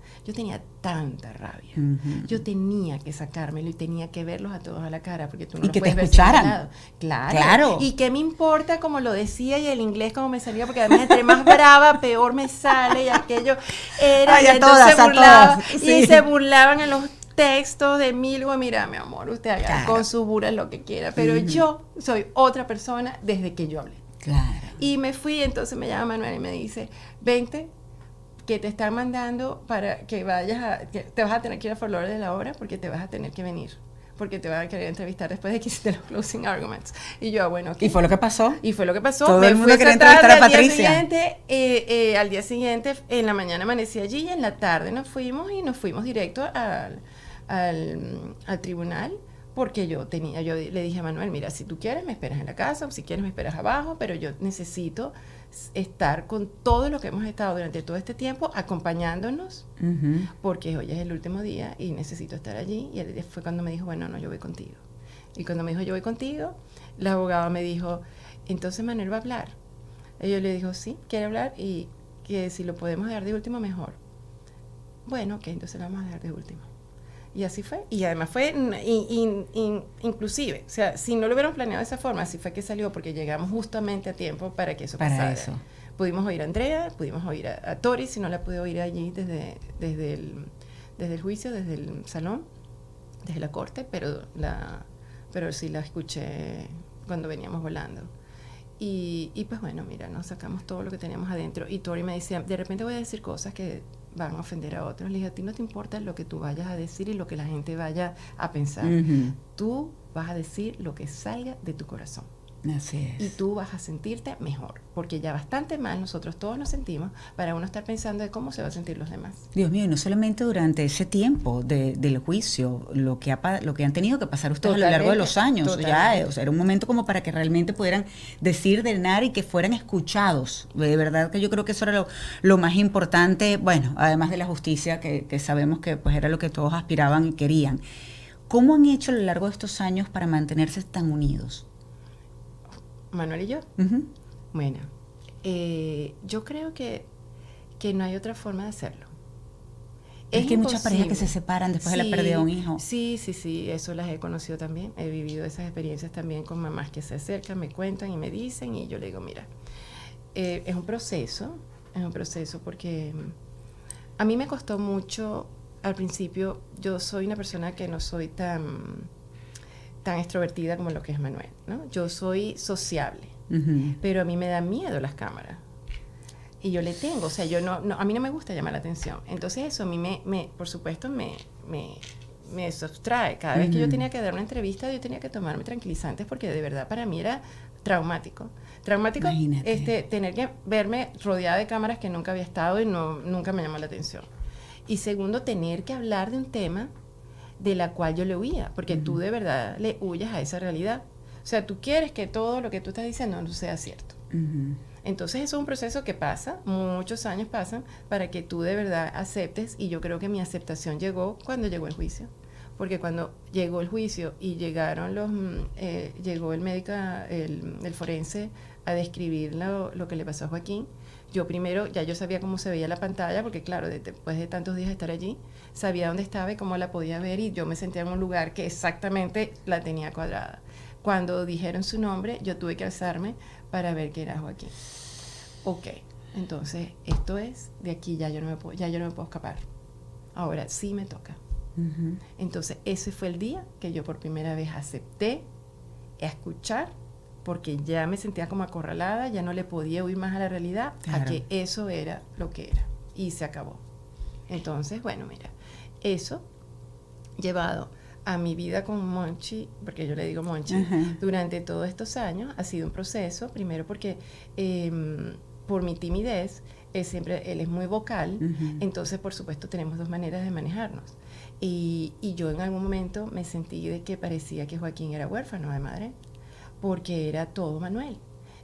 Yo tenía que sacármelo y tenía que verlos a todos a la cara porque tú no y los que puedes te ver escucharan. Claro. Y qué me importa como lo decía y el inglés como me salía, porque además entre más brava, peor me sale y aquello era. Ay, y entonces sí. se burlaban en los textos de Milgo. Mira, mi amor, usted haga con su burla lo que quiera, pero yo soy otra persona desde que yo hablé. Claro. Y me fui, entonces me llama Manuel y me dice, vente, que te están mandando para que vayas que te vas a tener que ir a Fort Lauderdale de la hora porque te vas a tener que venir, porque te van a querer entrevistar después de que hiciste los closing arguments. Y yo, bueno, okay. ¿Y fue lo que pasó? Todo el mundo quería entrevistar a Patricia. Al día siguiente, en la mañana amanecí allí y en la tarde nos fuimos directo al tribunal. Porque yo le dije a Manuel, mira, si tú quieres me esperas en la casa, o si quieres me esperas abajo, pero yo necesito estar con todo lo que hemos estado durante todo este tiempo acompañándonos, porque hoy es el último día y necesito estar allí. Y él fue cuando me dijo, bueno, no, yo voy contigo. Y cuando me dijo, yo voy contigo, la abogada me dijo, entonces Manuel va a hablar. Y yo le dijo, sí, quiere hablar y que si lo podemos dejar de último, mejor. Bueno, ok, entonces lo vamos a dejar de último. Y así fue. Y además fue inclusive, o sea, si no lo hubieran planeado de esa forma, así fue que salió, porque llegamos justamente a tiempo para que eso pasara. Pudimos oír a Andrea, pudimos oír a Tori, si no la pude oír allí desde el juicio, desde el salón, desde la corte, pero sí la escuché cuando veníamos volando. Y pues bueno, mira, nos sacamos todo lo que teníamos adentro. Y Tori me decía, de repente voy a decir cosas que van a ofender a otros. Le dije, a ti no te importa lo que tú vayas a decir y lo que la gente vaya a pensar. Tú vas a decir lo que salga de tu corazón. Así es. Y tú vas a sentirte mejor, porque ya bastante mal nosotros todos nos sentimos para uno estar pensando de cómo se va a sentir los demás. Dios mío, y no solamente durante ese tiempo del juicio, lo que han tenido que pasar ustedes a lo largo de los años. Ya, o sea, era un momento como para que realmente pudieran decir de nada y que fueran escuchados. De verdad que yo creo que eso era lo más importante, bueno, además de la justicia, que sabemos que pues era lo que todos aspiraban y querían. ¿Cómo han hecho a lo largo de estos años para mantenerse tan unidos? Manuel y yo. Bueno, yo creo que no hay otra forma de hacerlo. Es que hay muchas parejas que se separan después de la pérdida de un hijo. Sí, eso las he conocido también. He vivido esas experiencias también con mamás que se acercan, me cuentan y me dicen, y yo le digo, mira, es un proceso porque a mí me costó mucho al principio. Yo soy una persona que no soy tan extrovertida como lo que es Manuel, ¿no? Yo soy sociable, pero a mí me da miedo las cámaras. Y yo le tengo, o sea, a mí no me gusta llamar la atención. Entonces eso a mí por supuesto, me sustrae. Cada vez que yo tenía que dar una entrevista, yo tenía que tomarme tranquilizantes porque de verdad para mí era traumático. Tener que verme rodeada de cámaras que nunca había estado y nunca me llamó la atención. Y segundo, tener que hablar de un tema de la cual yo le huía, porque tú de verdad le huyas a esa realidad. O sea, tú quieres que todo lo que tú estás diciendo no sea cierto. Entonces eso es un proceso que pasa, muchos años pasan para que tú de verdad aceptes, y yo creo que mi aceptación llegó cuando llegó el juicio, porque cuando llegó el juicio y llegaron llegó el médico, el forense, a describir lo que le pasó a Joaquín, yo primero, ya yo sabía cómo se veía la pantalla, porque claro, después de tantos días de estar allí, sabía dónde estaba y cómo la podía ver, y yo me sentía en un lugar que exactamente la tenía cuadrada. Cuando dijeron su nombre, yo tuve que alzarme para ver que era Joaquín. Ok, entonces esto es, de aquí ya yo no me puedo escapar. Ahora sí me toca. Uh-huh. Entonces ese fue el día que yo por primera vez acepté escuchar, porque ya me sentía como acorralada, ya no le podía huir más a la realidad, claro, a que eso era lo que era, y se acabó. Entonces, bueno, mira, eso llevado a mi vida con Monchi, porque yo le digo Monchi, uh-huh, durante todos estos años ha sido un proceso, primero porque por mi timidez, él es muy vocal, uh-huh, entonces por supuesto tenemos dos maneras de manejarnos. Y yo en algún momento me sentí de que parecía que Joaquín era huérfano de madre, porque era todo Manuel.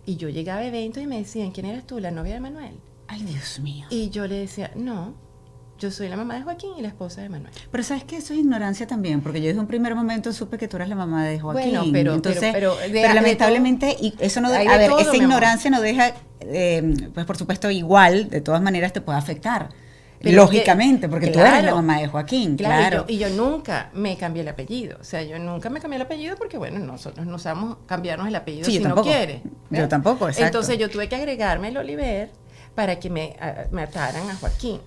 Y yo llegaba a eventos y me decían, ¿quién eras tú, la novia de Manuel? Ay, Dios mío. Y yo le decía, no, yo soy la mamá de Joaquín y la esposa de Manuel. Pero ¿sabes qué? Eso es ignorancia también, porque yo desde un primer momento supe que tú eras la mamá de Joaquín. Bueno, pero lamentablemente, y eso no a ver, todo, esa ignorancia no deja, pues por supuesto, igual, de todas maneras te puede afectar. Pero lógicamente, porque claro, tú eres la mamá de Joaquín, claro. Y yo nunca me cambié el apellido. O sea, yo nunca me cambié el apellido porque, bueno, nosotros no sabemos cambiarnos el apellido si no quiere. Yo tampoco, exacto. Entonces yo tuve que agregarme el Oliver para que me ataran a Joaquín.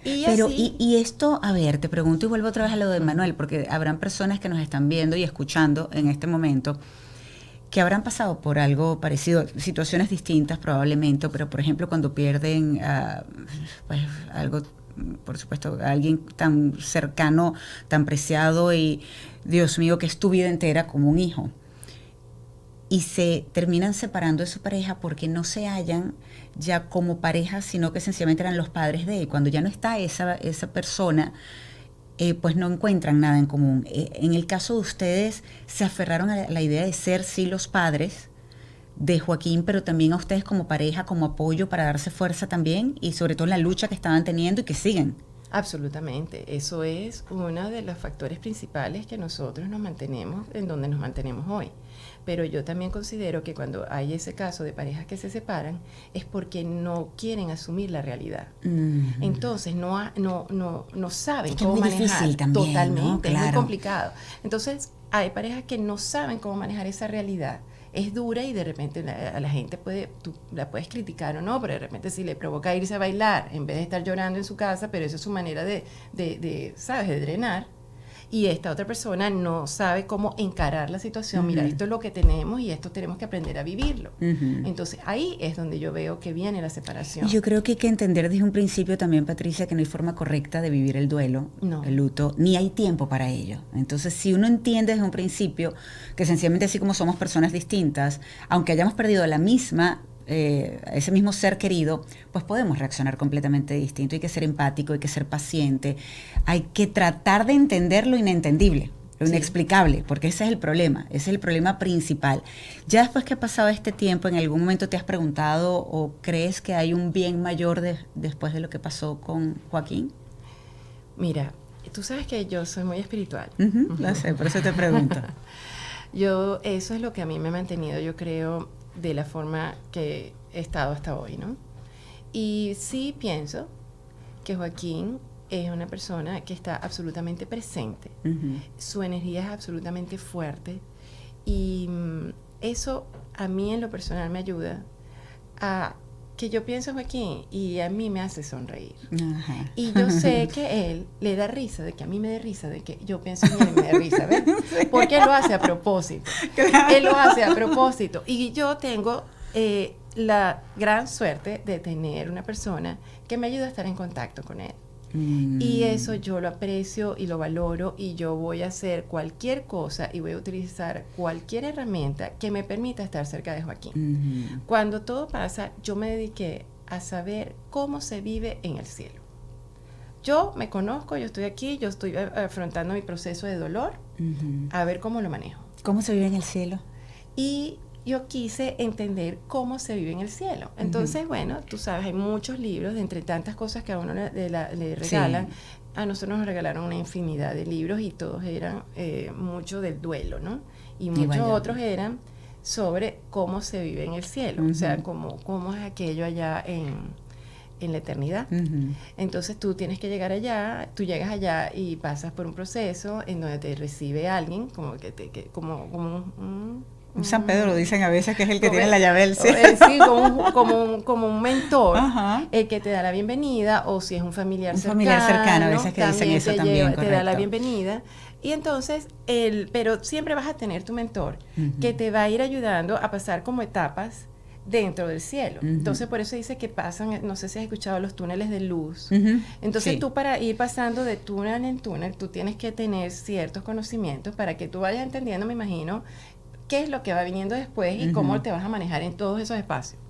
Pero, y esto, a ver, te pregunto y vuelvo otra vez a lo de Manuel, porque habrán personas que nos están viendo y escuchando en este momento que habrán pasado por algo parecido, situaciones distintas probablemente, pero por ejemplo cuando pierden pues algo, por supuesto, a alguien tan cercano, tan preciado y, Dios mío, que es tu vida entera como un hijo. Y se terminan separando de su pareja porque no se hallan ya como pareja, sino que sencillamente eran los padres de él. Cuando ya no está esa persona, pues no encuentran nada en común. En el caso de ustedes, se aferraron a la idea de ser sí los padres de Joaquín, pero también a ustedes como pareja, como apoyo para darse fuerza también, y sobre todo en la lucha que estaban teniendo y que siguen. Absolutamente, eso es uno de los factores principales que nosotros nos mantenemos en donde nos mantenemos hoy. Pero yo también considero que cuando hay ese caso de parejas que se separan es porque no quieren asumir la realidad. Mm-hmm. Entonces no saben cómo manejar. También, totalmente, ¿no? Claro. Es muy complicado. Entonces hay parejas que no saben cómo manejar esa realidad. Es dura y de repente a la gente tú la puedes criticar o no, pero de repente si le provoca irse a bailar en vez de estar llorando en su casa, pero eso es su manera ¿sabes?, de drenar. Y esta otra persona no sabe cómo encarar la situación. Uh-huh. Mira, esto es lo que tenemos y esto tenemos que aprender a vivirlo. Uh-huh. Entonces, ahí es donde yo veo que viene la separación. Yo creo que hay que entender desde un principio también, Patricia, que no hay forma correcta de vivir el duelo, el luto, ni hay tiempo para ello. Entonces, si uno entiende desde un principio que sencillamente así como somos personas distintas, aunque hayamos perdido ese mismo ser querido, pues podemos reaccionar completamente distinto. Hay que ser empático, hay que ser paciente, hay que tratar de entender lo inentendible, lo inexplicable, porque ese es el problema principal. Ya después que ha pasado este tiempo, ¿en algún momento te has preguntado o crees que hay un bien mayor después de lo que pasó con Joaquín? Mira, tú sabes que yo soy muy espiritual. Uh-huh, lo sé, por eso te pregunto. Eso es lo que a mí me ha mantenido, yo creo, de la forma que he estado hasta hoy, ¿no? Y sí pienso que Joaquín es una persona que está absolutamente presente. Uh-huh. Su energía es absolutamente fuerte y eso a mí en lo personal me ayuda a que yo pienso en Joaquín y a mí me hace sonreír. Uh-huh. Y yo sé que él le da risa, de que a mí me dé risa, de que yo pienso en él y me da risa, ¿ves? Sí. Porque él lo hace a propósito. Claro. Él lo hace a propósito. Y yo tengo la gran suerte de tener una persona que me ayuda a estar en contacto con él. Y eso yo lo aprecio y lo valoro y yo voy a hacer cualquier cosa y voy a utilizar cualquier herramienta que me permita estar cerca de Joaquín. Cuando todo pasa, yo me dediqué a saber cómo se vive en el cielo. Yo me conozco, yo estoy aquí, yo estoy afrontando mi proceso de dolor, a ver cómo lo manejo. ¿Cómo se vive en el cielo? Y yo quise entender cómo se vive en el cielo. Entonces, bueno, tú sabes, hay muchos libros, de entre tantas cosas que a uno le regalan. Sí. A nosotros nos regalaron una infinidad de libros y todos eran mucho del duelo, ¿no? Y muchos otros eran sobre cómo se vive en el cielo, o sea, cómo es aquello allá en la eternidad. Entonces tú tienes que llegar allá, tú llegas allá y pasas por un proceso en donde te recibe alguien, como un San Pedro, dicen a veces que es el que tiene la llave del cielo. Sí, como un mentor, el que te da la bienvenida, o si es un familiar cercano. Un familiar cercano, a veces que dicen eso también, correcto. Te da la bienvenida. Y entonces, pero siempre vas a tener tu mentor, que te va a ir ayudando a pasar como etapas dentro del cielo. Entonces, por eso dice que pasan, no sé si has escuchado los túneles de luz. Entonces, tú para ir pasando de túnel en túnel, tú tienes que tener ciertos conocimientos para que tú vayas entendiendo, me imagino, qué es lo que va viniendo después y cómo te vas a manejar en todos esos espacios.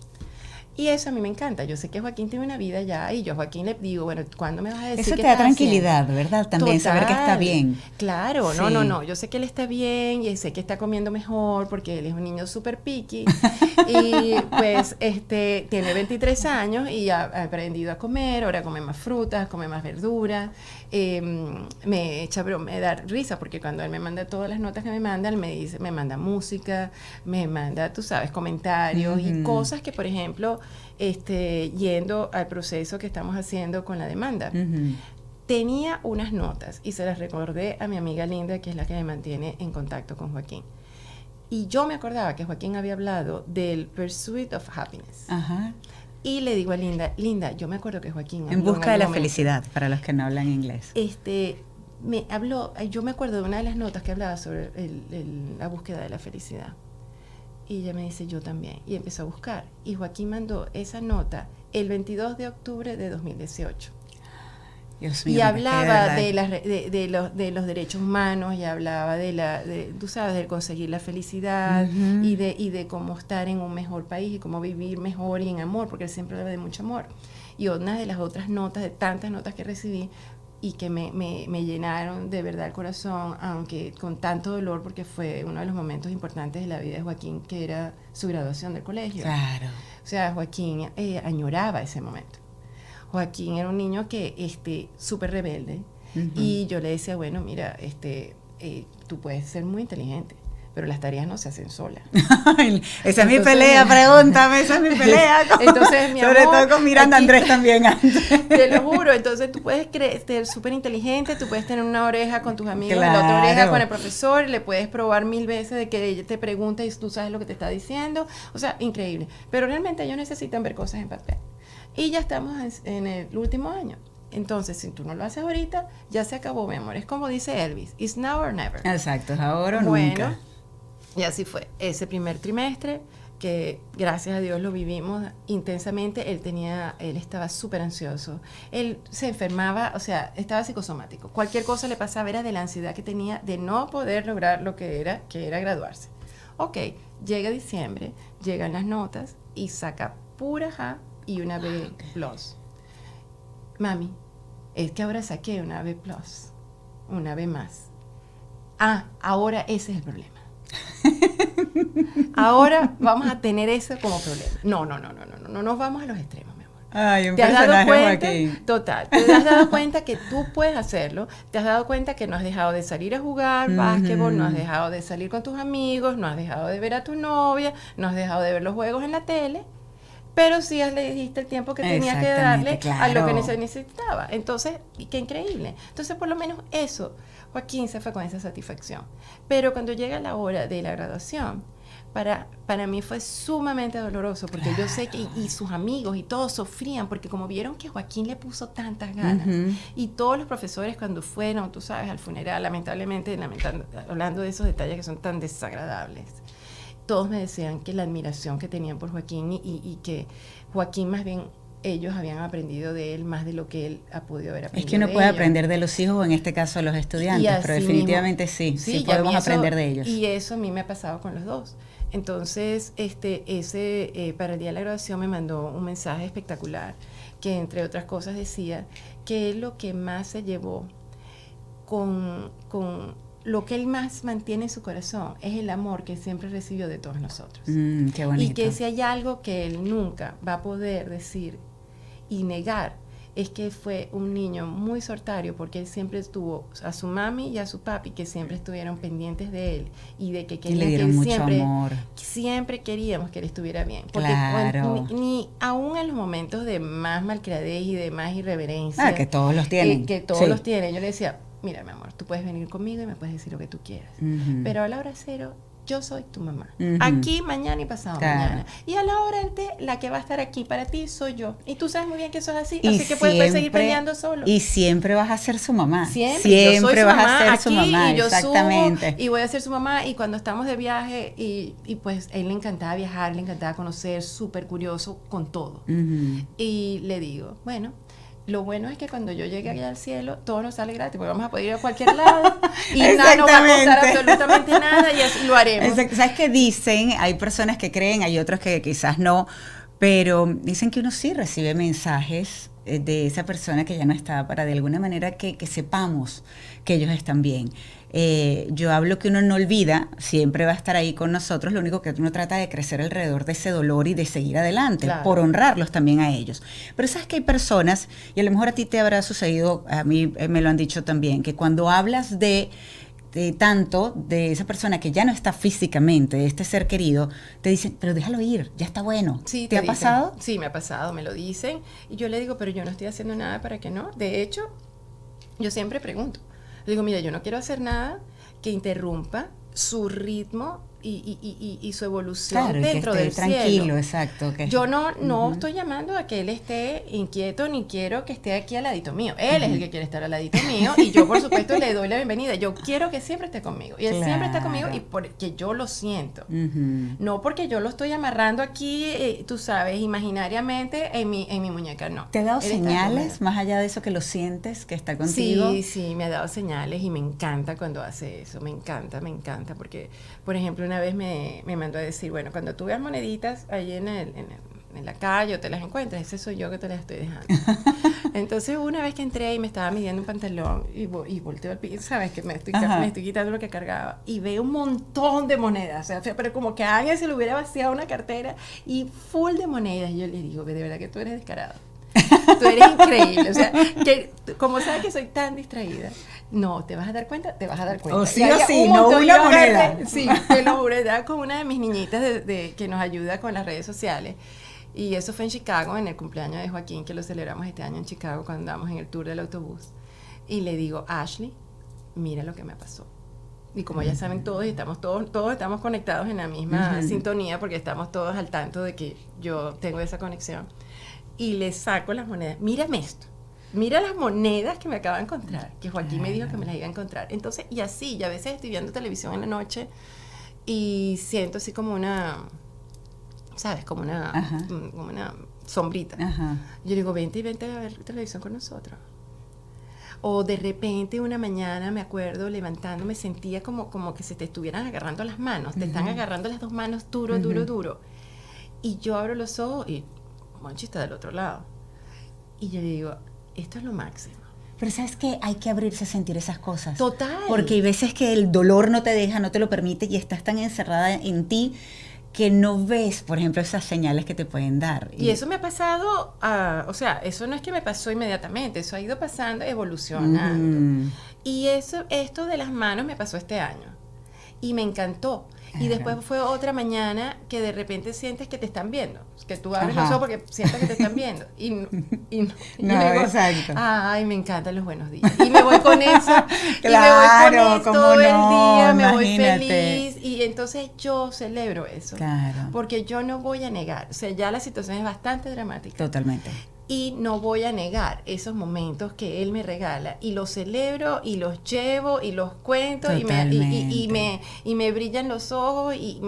Y eso a mí me encanta. Yo sé que Joaquín tiene una vida ya y yo a Joaquín le digo, bueno, ¿cuándo me vas a decir eso qué te da tranquilidad, haciendo? ¿Verdad? También Total, saber que está bien. Claro, sí. No. Yo sé que él está bien y sé que está comiendo mejor porque él es un niño súper picky y pues tiene 23 años y ha aprendido a comer, ahora come más frutas, come más verduras. Me da risa porque cuando él me manda todas las notas que me manda, él me manda música, me manda, tú sabes, comentarios y cosas que, por ejemplo, yendo al proceso que estamos haciendo con la demanda, tenía unas notas y se las recordé a mi amiga Linda, que es la que me mantiene en contacto con Joaquín. Y yo me acordaba que Joaquín había hablado del Pursuit of Happiness. Y le digo a Linda, yo me acuerdo que Joaquín... En busca de la felicidad, para los que no hablan inglés. Me habló, yo me acuerdo de una de las notas que hablaba sobre la búsqueda de la felicidad. Y ella me dice, yo también. Y empezó a buscar. Y Joaquín mandó esa nota el 22 de octubre de 2018. Dios mío, y hablaba de los derechos humanos, y hablaba tú sabes, de conseguir la felicidad y de cómo estar en un mejor país y cómo vivir mejor y en amor, porque él siempre habla de mucho amor. Y una de las otras notas, de tantas notas que recibí y que me llenaron de verdad el corazón, aunque con tanto dolor, porque fue uno de los momentos importantes de la vida de Joaquín, que era su graduación del colegio. Claro. O sea, Joaquín añoraba ese momento. Joaquín era un niño que súper rebelde, y yo le decía, bueno, mira, tú puedes ser muy inteligente, pero las tareas no se hacen solas. Esa es mi pelea, pregúntame, esa es mi pelea. Entonces, mi amor, sobre todo con Miranda Andrés también antes. Te lo juro, entonces tú puedes ser súper inteligente, tú puedes tener una oreja con tus amigos, claro, la otra oreja con el profesor, le puedes probar 1000 veces de que ella te pregunte y tú sabes lo que te está diciendo, o sea, increíble. Pero realmente ellos necesitan ver cosas en papel. Y ya estamos en el último año. Entonces, si tú no lo haces ahorita, ya se acabó, mi amor. Es como dice Elvis, it's now or never. Exacto, es ahora o nunca. Bueno, y así fue. Ese primer trimestre, que gracias a Dios lo vivimos intensamente, él estaba súper ansioso. Él se enfermaba, o sea, estaba psicosomático. Cualquier cosa le pasaba, era de la ansiedad que tenía de no poder lograr lo que era graduarse. Ok, llega diciembre, llegan las notas y saca pura A y una B+. Mami, es que ahora saqué una B+, una B+. Ahora ese es el problema. Ahora vamos a tener eso como problema. No nos vamos a los extremos, mi amor. Ay, un personaje, Joaquín. Total, te has dado cuenta que tú puedes hacerlo, te has dado cuenta que no has dejado de salir a jugar básquetbol, no has dejado de salir con tus amigos, no has dejado de ver a tu novia, no has dejado de ver los juegos en la tele, pero sí le diste el tiempo que tenías que darle a lo que se necesitaba. Entonces, qué increíble. Entonces, por lo menos eso, Joaquín se fue con esa satisfacción. Pero cuando llega la hora de la graduación, para mí fue sumamente doloroso, porque yo sé que y sus amigos y todos sufrían, porque como vieron que Joaquín le puso tantas ganas, y todos los profesores cuando fueron, tú sabes, al funeral, lamentablemente, hablando de esos detalles que son tan desagradables, todos me decían que la admiración que tenían por Joaquín y que Joaquín más bien ellos habían aprendido de él más de lo que él ha podido haber aprendido. Es que uno puede aprender de los hijos, o en este caso de los estudiantes, pero definitivamente mismo, sí podemos aprender de ellos. Y eso a mí me ha pasado con los dos. Entonces, para el día de la graduación me mandó un mensaje espectacular, que entre otras cosas decía que lo que más se llevó con lo que él más mantiene en su corazón es el amor que siempre recibió de todos nosotros. Qué bonito. Y que si hay algo que él nunca va a poder decir y negar, es que fue un niño muy solitario, porque él siempre tuvo a su mami y a su papi que siempre estuvieron pendientes de él y de que querían le dieron que él mucho amor. Siempre queríamos que él estuviera bien. Porque Claro. ni aún en los momentos de más malcriadez y de más irreverencia. Que todos los tienen. Que todos los tienen. Yo le decía, mira, mi amor, tú puedes venir conmigo y me puedes decir lo que tú quieras. Pero a la hora cero, yo soy tu mamá. Aquí, mañana y pasado mañana. Y a la hora del té, la que va a estar aquí para ti soy yo. Y tú sabes muy bien que eso es así. Y así que puedes seguir peleando solo. Y siempre vas a ser su mamá. Siempre yo soy su vas mamá a ser aquí, su mamá, y yo exactamente. Subo, y voy a ser su mamá. Y cuando estamos de viaje, y pues a él le encantaba viajar, le encantaba conocer, súper curioso con todo. Y le digo, bueno, lo bueno es que cuando yo llegue allá al cielo, todo nos sale gratis, porque vamos a poder ir a cualquier lado y nada nos va a costar absolutamente nada, y así lo haremos. ¿Sabes qué dicen? Hay personas que creen, hay otros que quizás no, pero dicen que uno sí recibe mensajes de esa persona que ya no está, para de alguna manera que sepamos que ellos están bien. Yo hablo que uno no olvida, siempre va a estar ahí con nosotros, lo único que uno trata de crecer alrededor de ese dolor y de seguir adelante, claro, por honrarlos también a ellos. Pero sabes que hay personas, y a lo mejor a ti te habrá sucedido, a mí me lo han dicho también, que cuando hablas de tanto de esa persona que ya no está físicamente, de este ser querido, te dicen, pero déjalo ir, ya está bueno. Sí, ¿Te ha pasado? Sí, me ha pasado, me lo dicen, y yo le digo, pero yo no estoy haciendo nada para que no. De hecho, yo siempre pregunto. Le digo, mira, yo no quiero hacer nada que interrumpa su ritmo y su evolución, claro, dentro del tranquilo, cielo. Exacto. Que yo no estoy llamando a que él esté inquieto, ni quiero que esté aquí al ladito mío. Él es el que quiere estar al ladito mío, y yo, por supuesto, le doy la bienvenida. Yo quiero que siempre esté conmigo. Y él siempre está conmigo, y porque yo lo siento. No porque yo lo estoy amarrando aquí, tú sabes, imaginariamente en mi muñeca, no. ¿Te ha dado señales, más allá de eso, que lo sientes, que está contigo? Sí, me ha dado señales, y me encanta cuando hace eso. Me encanta, porque, por ejemplo, una vez me mandó a decir, bueno, cuando tú veas moneditas ahí en la calle o te las encuentras, ese soy yo que te las estoy dejando. Entonces, una vez que entré y me estaba midiendo un pantalón y volteo al piso, sabes que me estoy quitando lo que cargaba, y veo un montón de monedas, o sea, pero como que a alguien se le hubiera vaciado una cartera y full de monedas. Y yo le digo, de verdad que tú eres descarado. Tú eres increíble, o sea, que como sabes que soy tan distraída, no, te vas a dar cuenta. O sí o sí, no una moneda. Sí, te lo juro, con una de mis niñitas que nos ayuda con las redes sociales. Y eso fue en Chicago, en el cumpleaños de Joaquín, que lo celebramos este año en Chicago cuando andamos en el tour del autobús. Y le digo, Ashley, mira lo que me pasó. Y como ya saben todos, todos estamos conectados en la misma sintonía, porque estamos todos al tanto de que yo tengo esa conexión. Y le saco las monedas. Mírame esto. Mira las monedas que me acabo de encontrar, que Joaquín me dijo que me las iba a encontrar. Entonces, y así, a veces estoy viendo televisión en la noche y siento así como una, ¿sabes? Como una sombrita. Yo digo, vente a ver televisión con nosotros. O de repente una mañana me acuerdo levantándome, sentía como que se te estuvieran agarrando las manos. Te están agarrando las dos manos duro. Y yo abro los ojos y Monchi está del otro lado. Y yo le digo, esto es lo máximo. Pero ¿sabes qué? Hay que abrirse a sentir esas cosas. Total. Porque hay veces que el dolor no te deja, no te lo permite, y estás tan encerrada en ti que no ves, por ejemplo, esas señales que te pueden dar. Y eso me ha pasado, o sea, eso no es que me pasó inmediatamente, eso ha ido pasando, evolucionando. Y esto de las manos me pasó este año. Y me encantó. Y después fue otra mañana que de repente sientes que te están viendo, que tú abres los ojos porque sientes que te están viendo. Y no, exacto. Ay, me encantan los buenos días. Y me voy con eso. Claro, y me voy con eso todo el día, me voy imagínate. feliz. Y entonces yo celebro eso. Claro. Porque yo no voy a negar. O sea, ya la situación es bastante dramática. Totalmente. Y no voy a negar esos momentos que él me regala, y los celebro y los llevo y los cuento, y me brillan los ojos y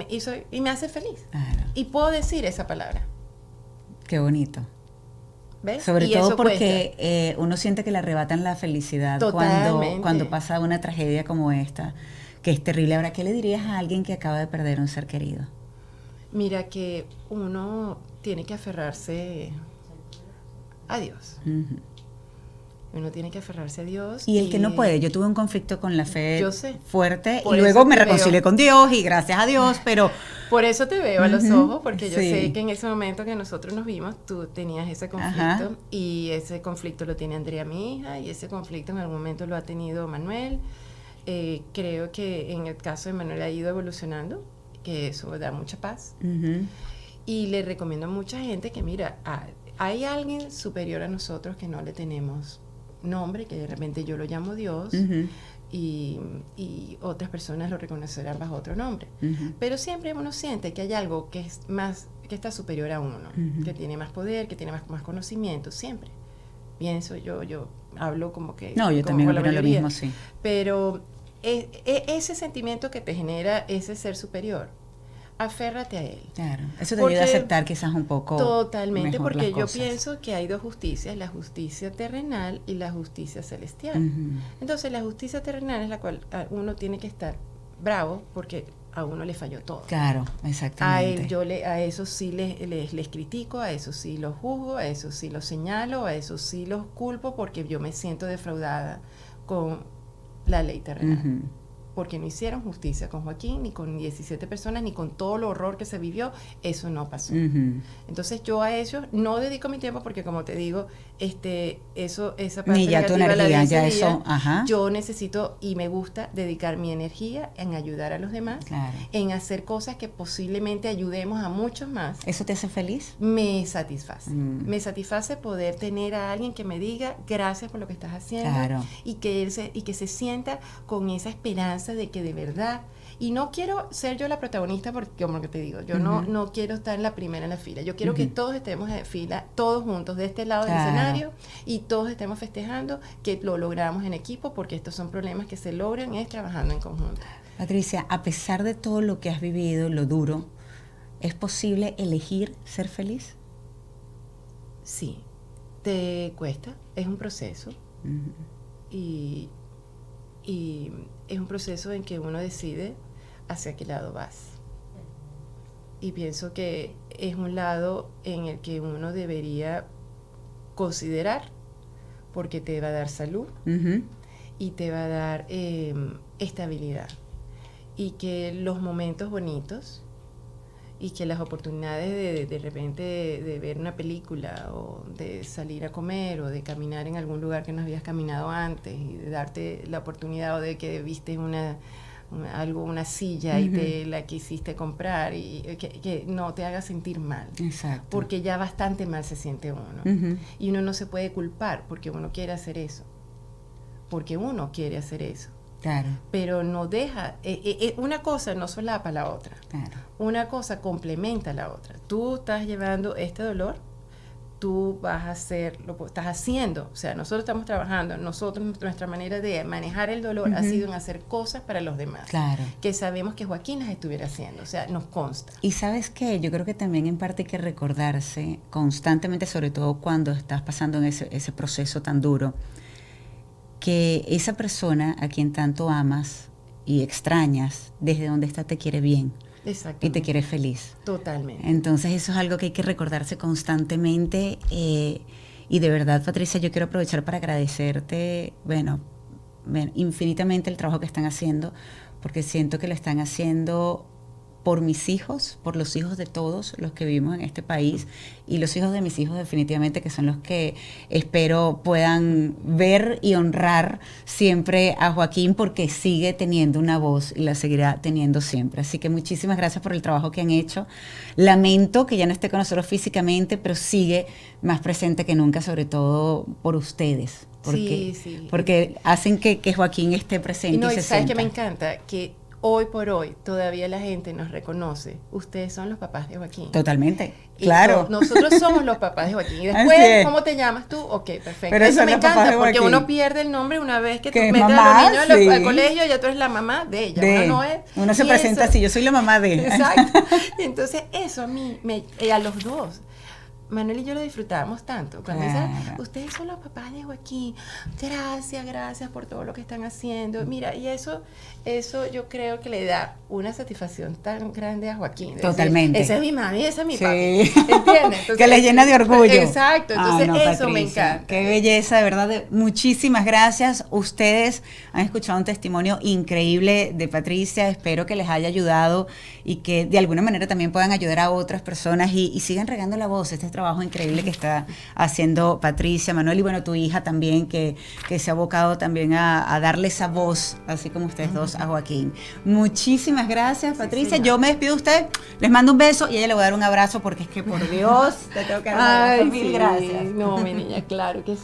me hace feliz. Claro. Y puedo decir esa palabra. Qué bonito. ¿Ves? Sobre todo porque uno siente que le arrebatan la felicidad cuando pasa una tragedia como esta, que es terrible. Ahora, ¿qué le dirías a alguien que acaba de perder un ser querido? Mira, que uno tiene que aferrarse a Dios. Uno tiene que aferrarse a Dios. Y el que no puede, yo tuve un conflicto con la fe fuerte y luego me reconcilié con Dios y gracias a Dios, pero... Por eso te veo a los ojos, porque yo sé que en ese momento que nosotros nos vimos, tú tenías ese conflicto y ese conflicto lo tiene Andrea, mi hija, y ese conflicto en algún momento lo ha tenido Manuel. Creo que en el caso de Manuel ha ido evolucionando, que eso da mucha paz. Y le recomiendo a mucha gente que, mira, hay alguien superior a nosotros que no le tenemos nombre, que de repente yo lo llamo Dios, y otras personas lo reconocerán bajo otro nombre. Pero siempre uno siente que hay algo que es más, que está superior a uno, que tiene más poder, que tiene más conocimiento, siempre. Pienso yo hablo como que... No, yo también opino lo mismo, sí. Pero ese sentimiento que te genera ese ser superior, aférrate a él. Claro, eso te ayuda a aceptar quizás un poco. Totalmente, porque yo pienso que hay dos justicias, la justicia terrenal y la justicia celestial. Entonces la justicia terrenal es la cual uno tiene que estar bravo porque a uno le falló todo. Claro, exactamente. A eso sí les critico, a eso sí los juzgo, a eso sí los señalo, a eso sí los culpo porque yo me siento defraudada con la ley terrenal. Porque no hicieron justicia con Joaquín, ni con 17 personas, ni con todo el horror que se vivió. Eso no pasó. Entonces yo a ellos no dedico mi tiempo porque, como te digo, esa parte ni ya tu energía, ya eso, yo necesito y me gusta dedicar mi energía en ayudar a los demás, en hacer cosas que posiblemente ayudemos a muchos más. ¿Eso te hace feliz? Me satisface. Me satisface poder tener a alguien que me diga gracias por lo que estás haciendo y que se sienta con esa esperanza de que de verdad, y no quiero ser yo la protagonista porque, como que te digo, yo no quiero estar en la primera en la fila, yo quiero que todos estemos en fila, todos juntos de este lado del escenario y todos estemos festejando que lo logramos en equipo, porque estos son problemas que se logran es trabajando en conjunto. Patricia, a pesar de todo lo que has vivido, lo duro, ¿es posible elegir ser feliz? Sí, te cuesta, es un proceso y es un proceso en que uno decide hacia qué lado vas. Y pienso que es un lado en el que uno debería considerar, porque te va a dar salud y te va a dar estabilidad. Y que los momentos bonitos y que las oportunidades de repente de ver una película o de salir a comer o de caminar en algún lugar que no habías caminado antes y de darte la oportunidad o de que viste una silla y te la quisiste comprar y que no te haga sentir mal. Exacto. Porque ya bastante mal se siente uno. Y uno no se puede culpar porque uno quiere hacer eso. Porque uno quiere hacer eso. Claro. Pero no deja, una cosa no solapa la otra. Claro. Una cosa complementa la otra. Tú estás llevando este dolor, tú vas a hacer, lo estás haciendo, o sea, nosotros estamos trabajando, nuestra manera de manejar el dolor ha sido en hacer cosas para los demás. Claro. Que sabemos que Joaquín las estuviera haciendo, o sea, nos consta. Y ¿sabes qué? Yo creo que también en parte hay que recordarse constantemente, sobre todo cuando estás pasando en ese proceso tan duro, que esa persona a quien tanto amas y extrañas, desde donde está te quiere bien. Y te quiere feliz. Totalmente. Entonces eso es algo que hay que recordarse constantemente. Y de verdad, Patricia, yo quiero aprovechar para agradecerte, infinitamente el trabajo que están haciendo, porque siento que lo están haciendo por mis hijos, por los hijos de todos los que vivimos en este país y los hijos de mis hijos definitivamente, que son los que espero puedan ver y honrar siempre a Joaquín, porque sigue teniendo una voz y la seguirá teniendo siempre. Así que muchísimas gracias por el trabajo que han hecho. Lamento que ya no esté con nosotros físicamente, pero sigue más presente que nunca, sobre todo por ustedes, porque hacen que Joaquín esté presente y se sienta. ¿Sabes qué me encanta? Que hoy por hoy todavía la gente nos reconoce. Ustedes son los papás de Joaquín. Totalmente, claro. Nosotros somos los papás de Joaquín. Y después, ¿cómo te llamas tú? Ok, perfecto. Pero eso me encanta porque uno pierde el nombre una vez que tú metes a los niños al colegio, ya tú eres la mamá de ella. Uno se presenta así, yo soy la mamá de. Exacto. Entonces eso a mí, a los dos, Manuel y yo lo disfrutábamos tanto. Cuando Claro. decía, ustedes son los papás de Joaquín, gracias por todo lo que están haciendo. Mira, y eso yo creo que le da una satisfacción tan grande a Joaquín. Decir, Totalmente. esa es mi mami, esa es mi Sí. papi. ¿Entiendes? Entonces, que les llena de orgullo. Exacto, entonces no, eso me Patricia, encanta. Qué belleza, de verdad. Muchísimas gracias. Ustedes han escuchado un testimonio increíble de Patricia. Espero que les haya ayudado y que de alguna manera también puedan ayudar a otras personas y sigan regando la voz. Este trabajo increíble que está haciendo Patricia, Manuel y bueno, tu hija también que se ha abocado también a darle esa voz, así como ustedes dos, a Joaquín. Muchísimas gracias, Patricia. señor. Yo me despido de usted, les mando un beso y a ella le voy a dar un abrazo porque es que por Dios te tengo que dar un abrazo. Mil sí. gracias. No, mi niña, claro que sí.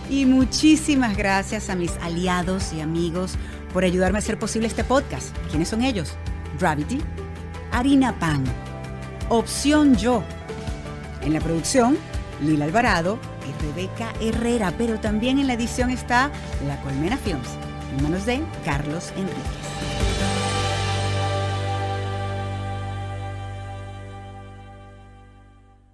Y muchísimas gracias a mis aliados y amigos por ayudarme a hacer posible este podcast. ¿Quiénes son ellos? Gravity, Harina Pan, Opción Yo. En la producción, Lila Alvarado y Rebeca Herrera, pero también en la edición está La Colmena Films, en manos de Carlos Enríquez.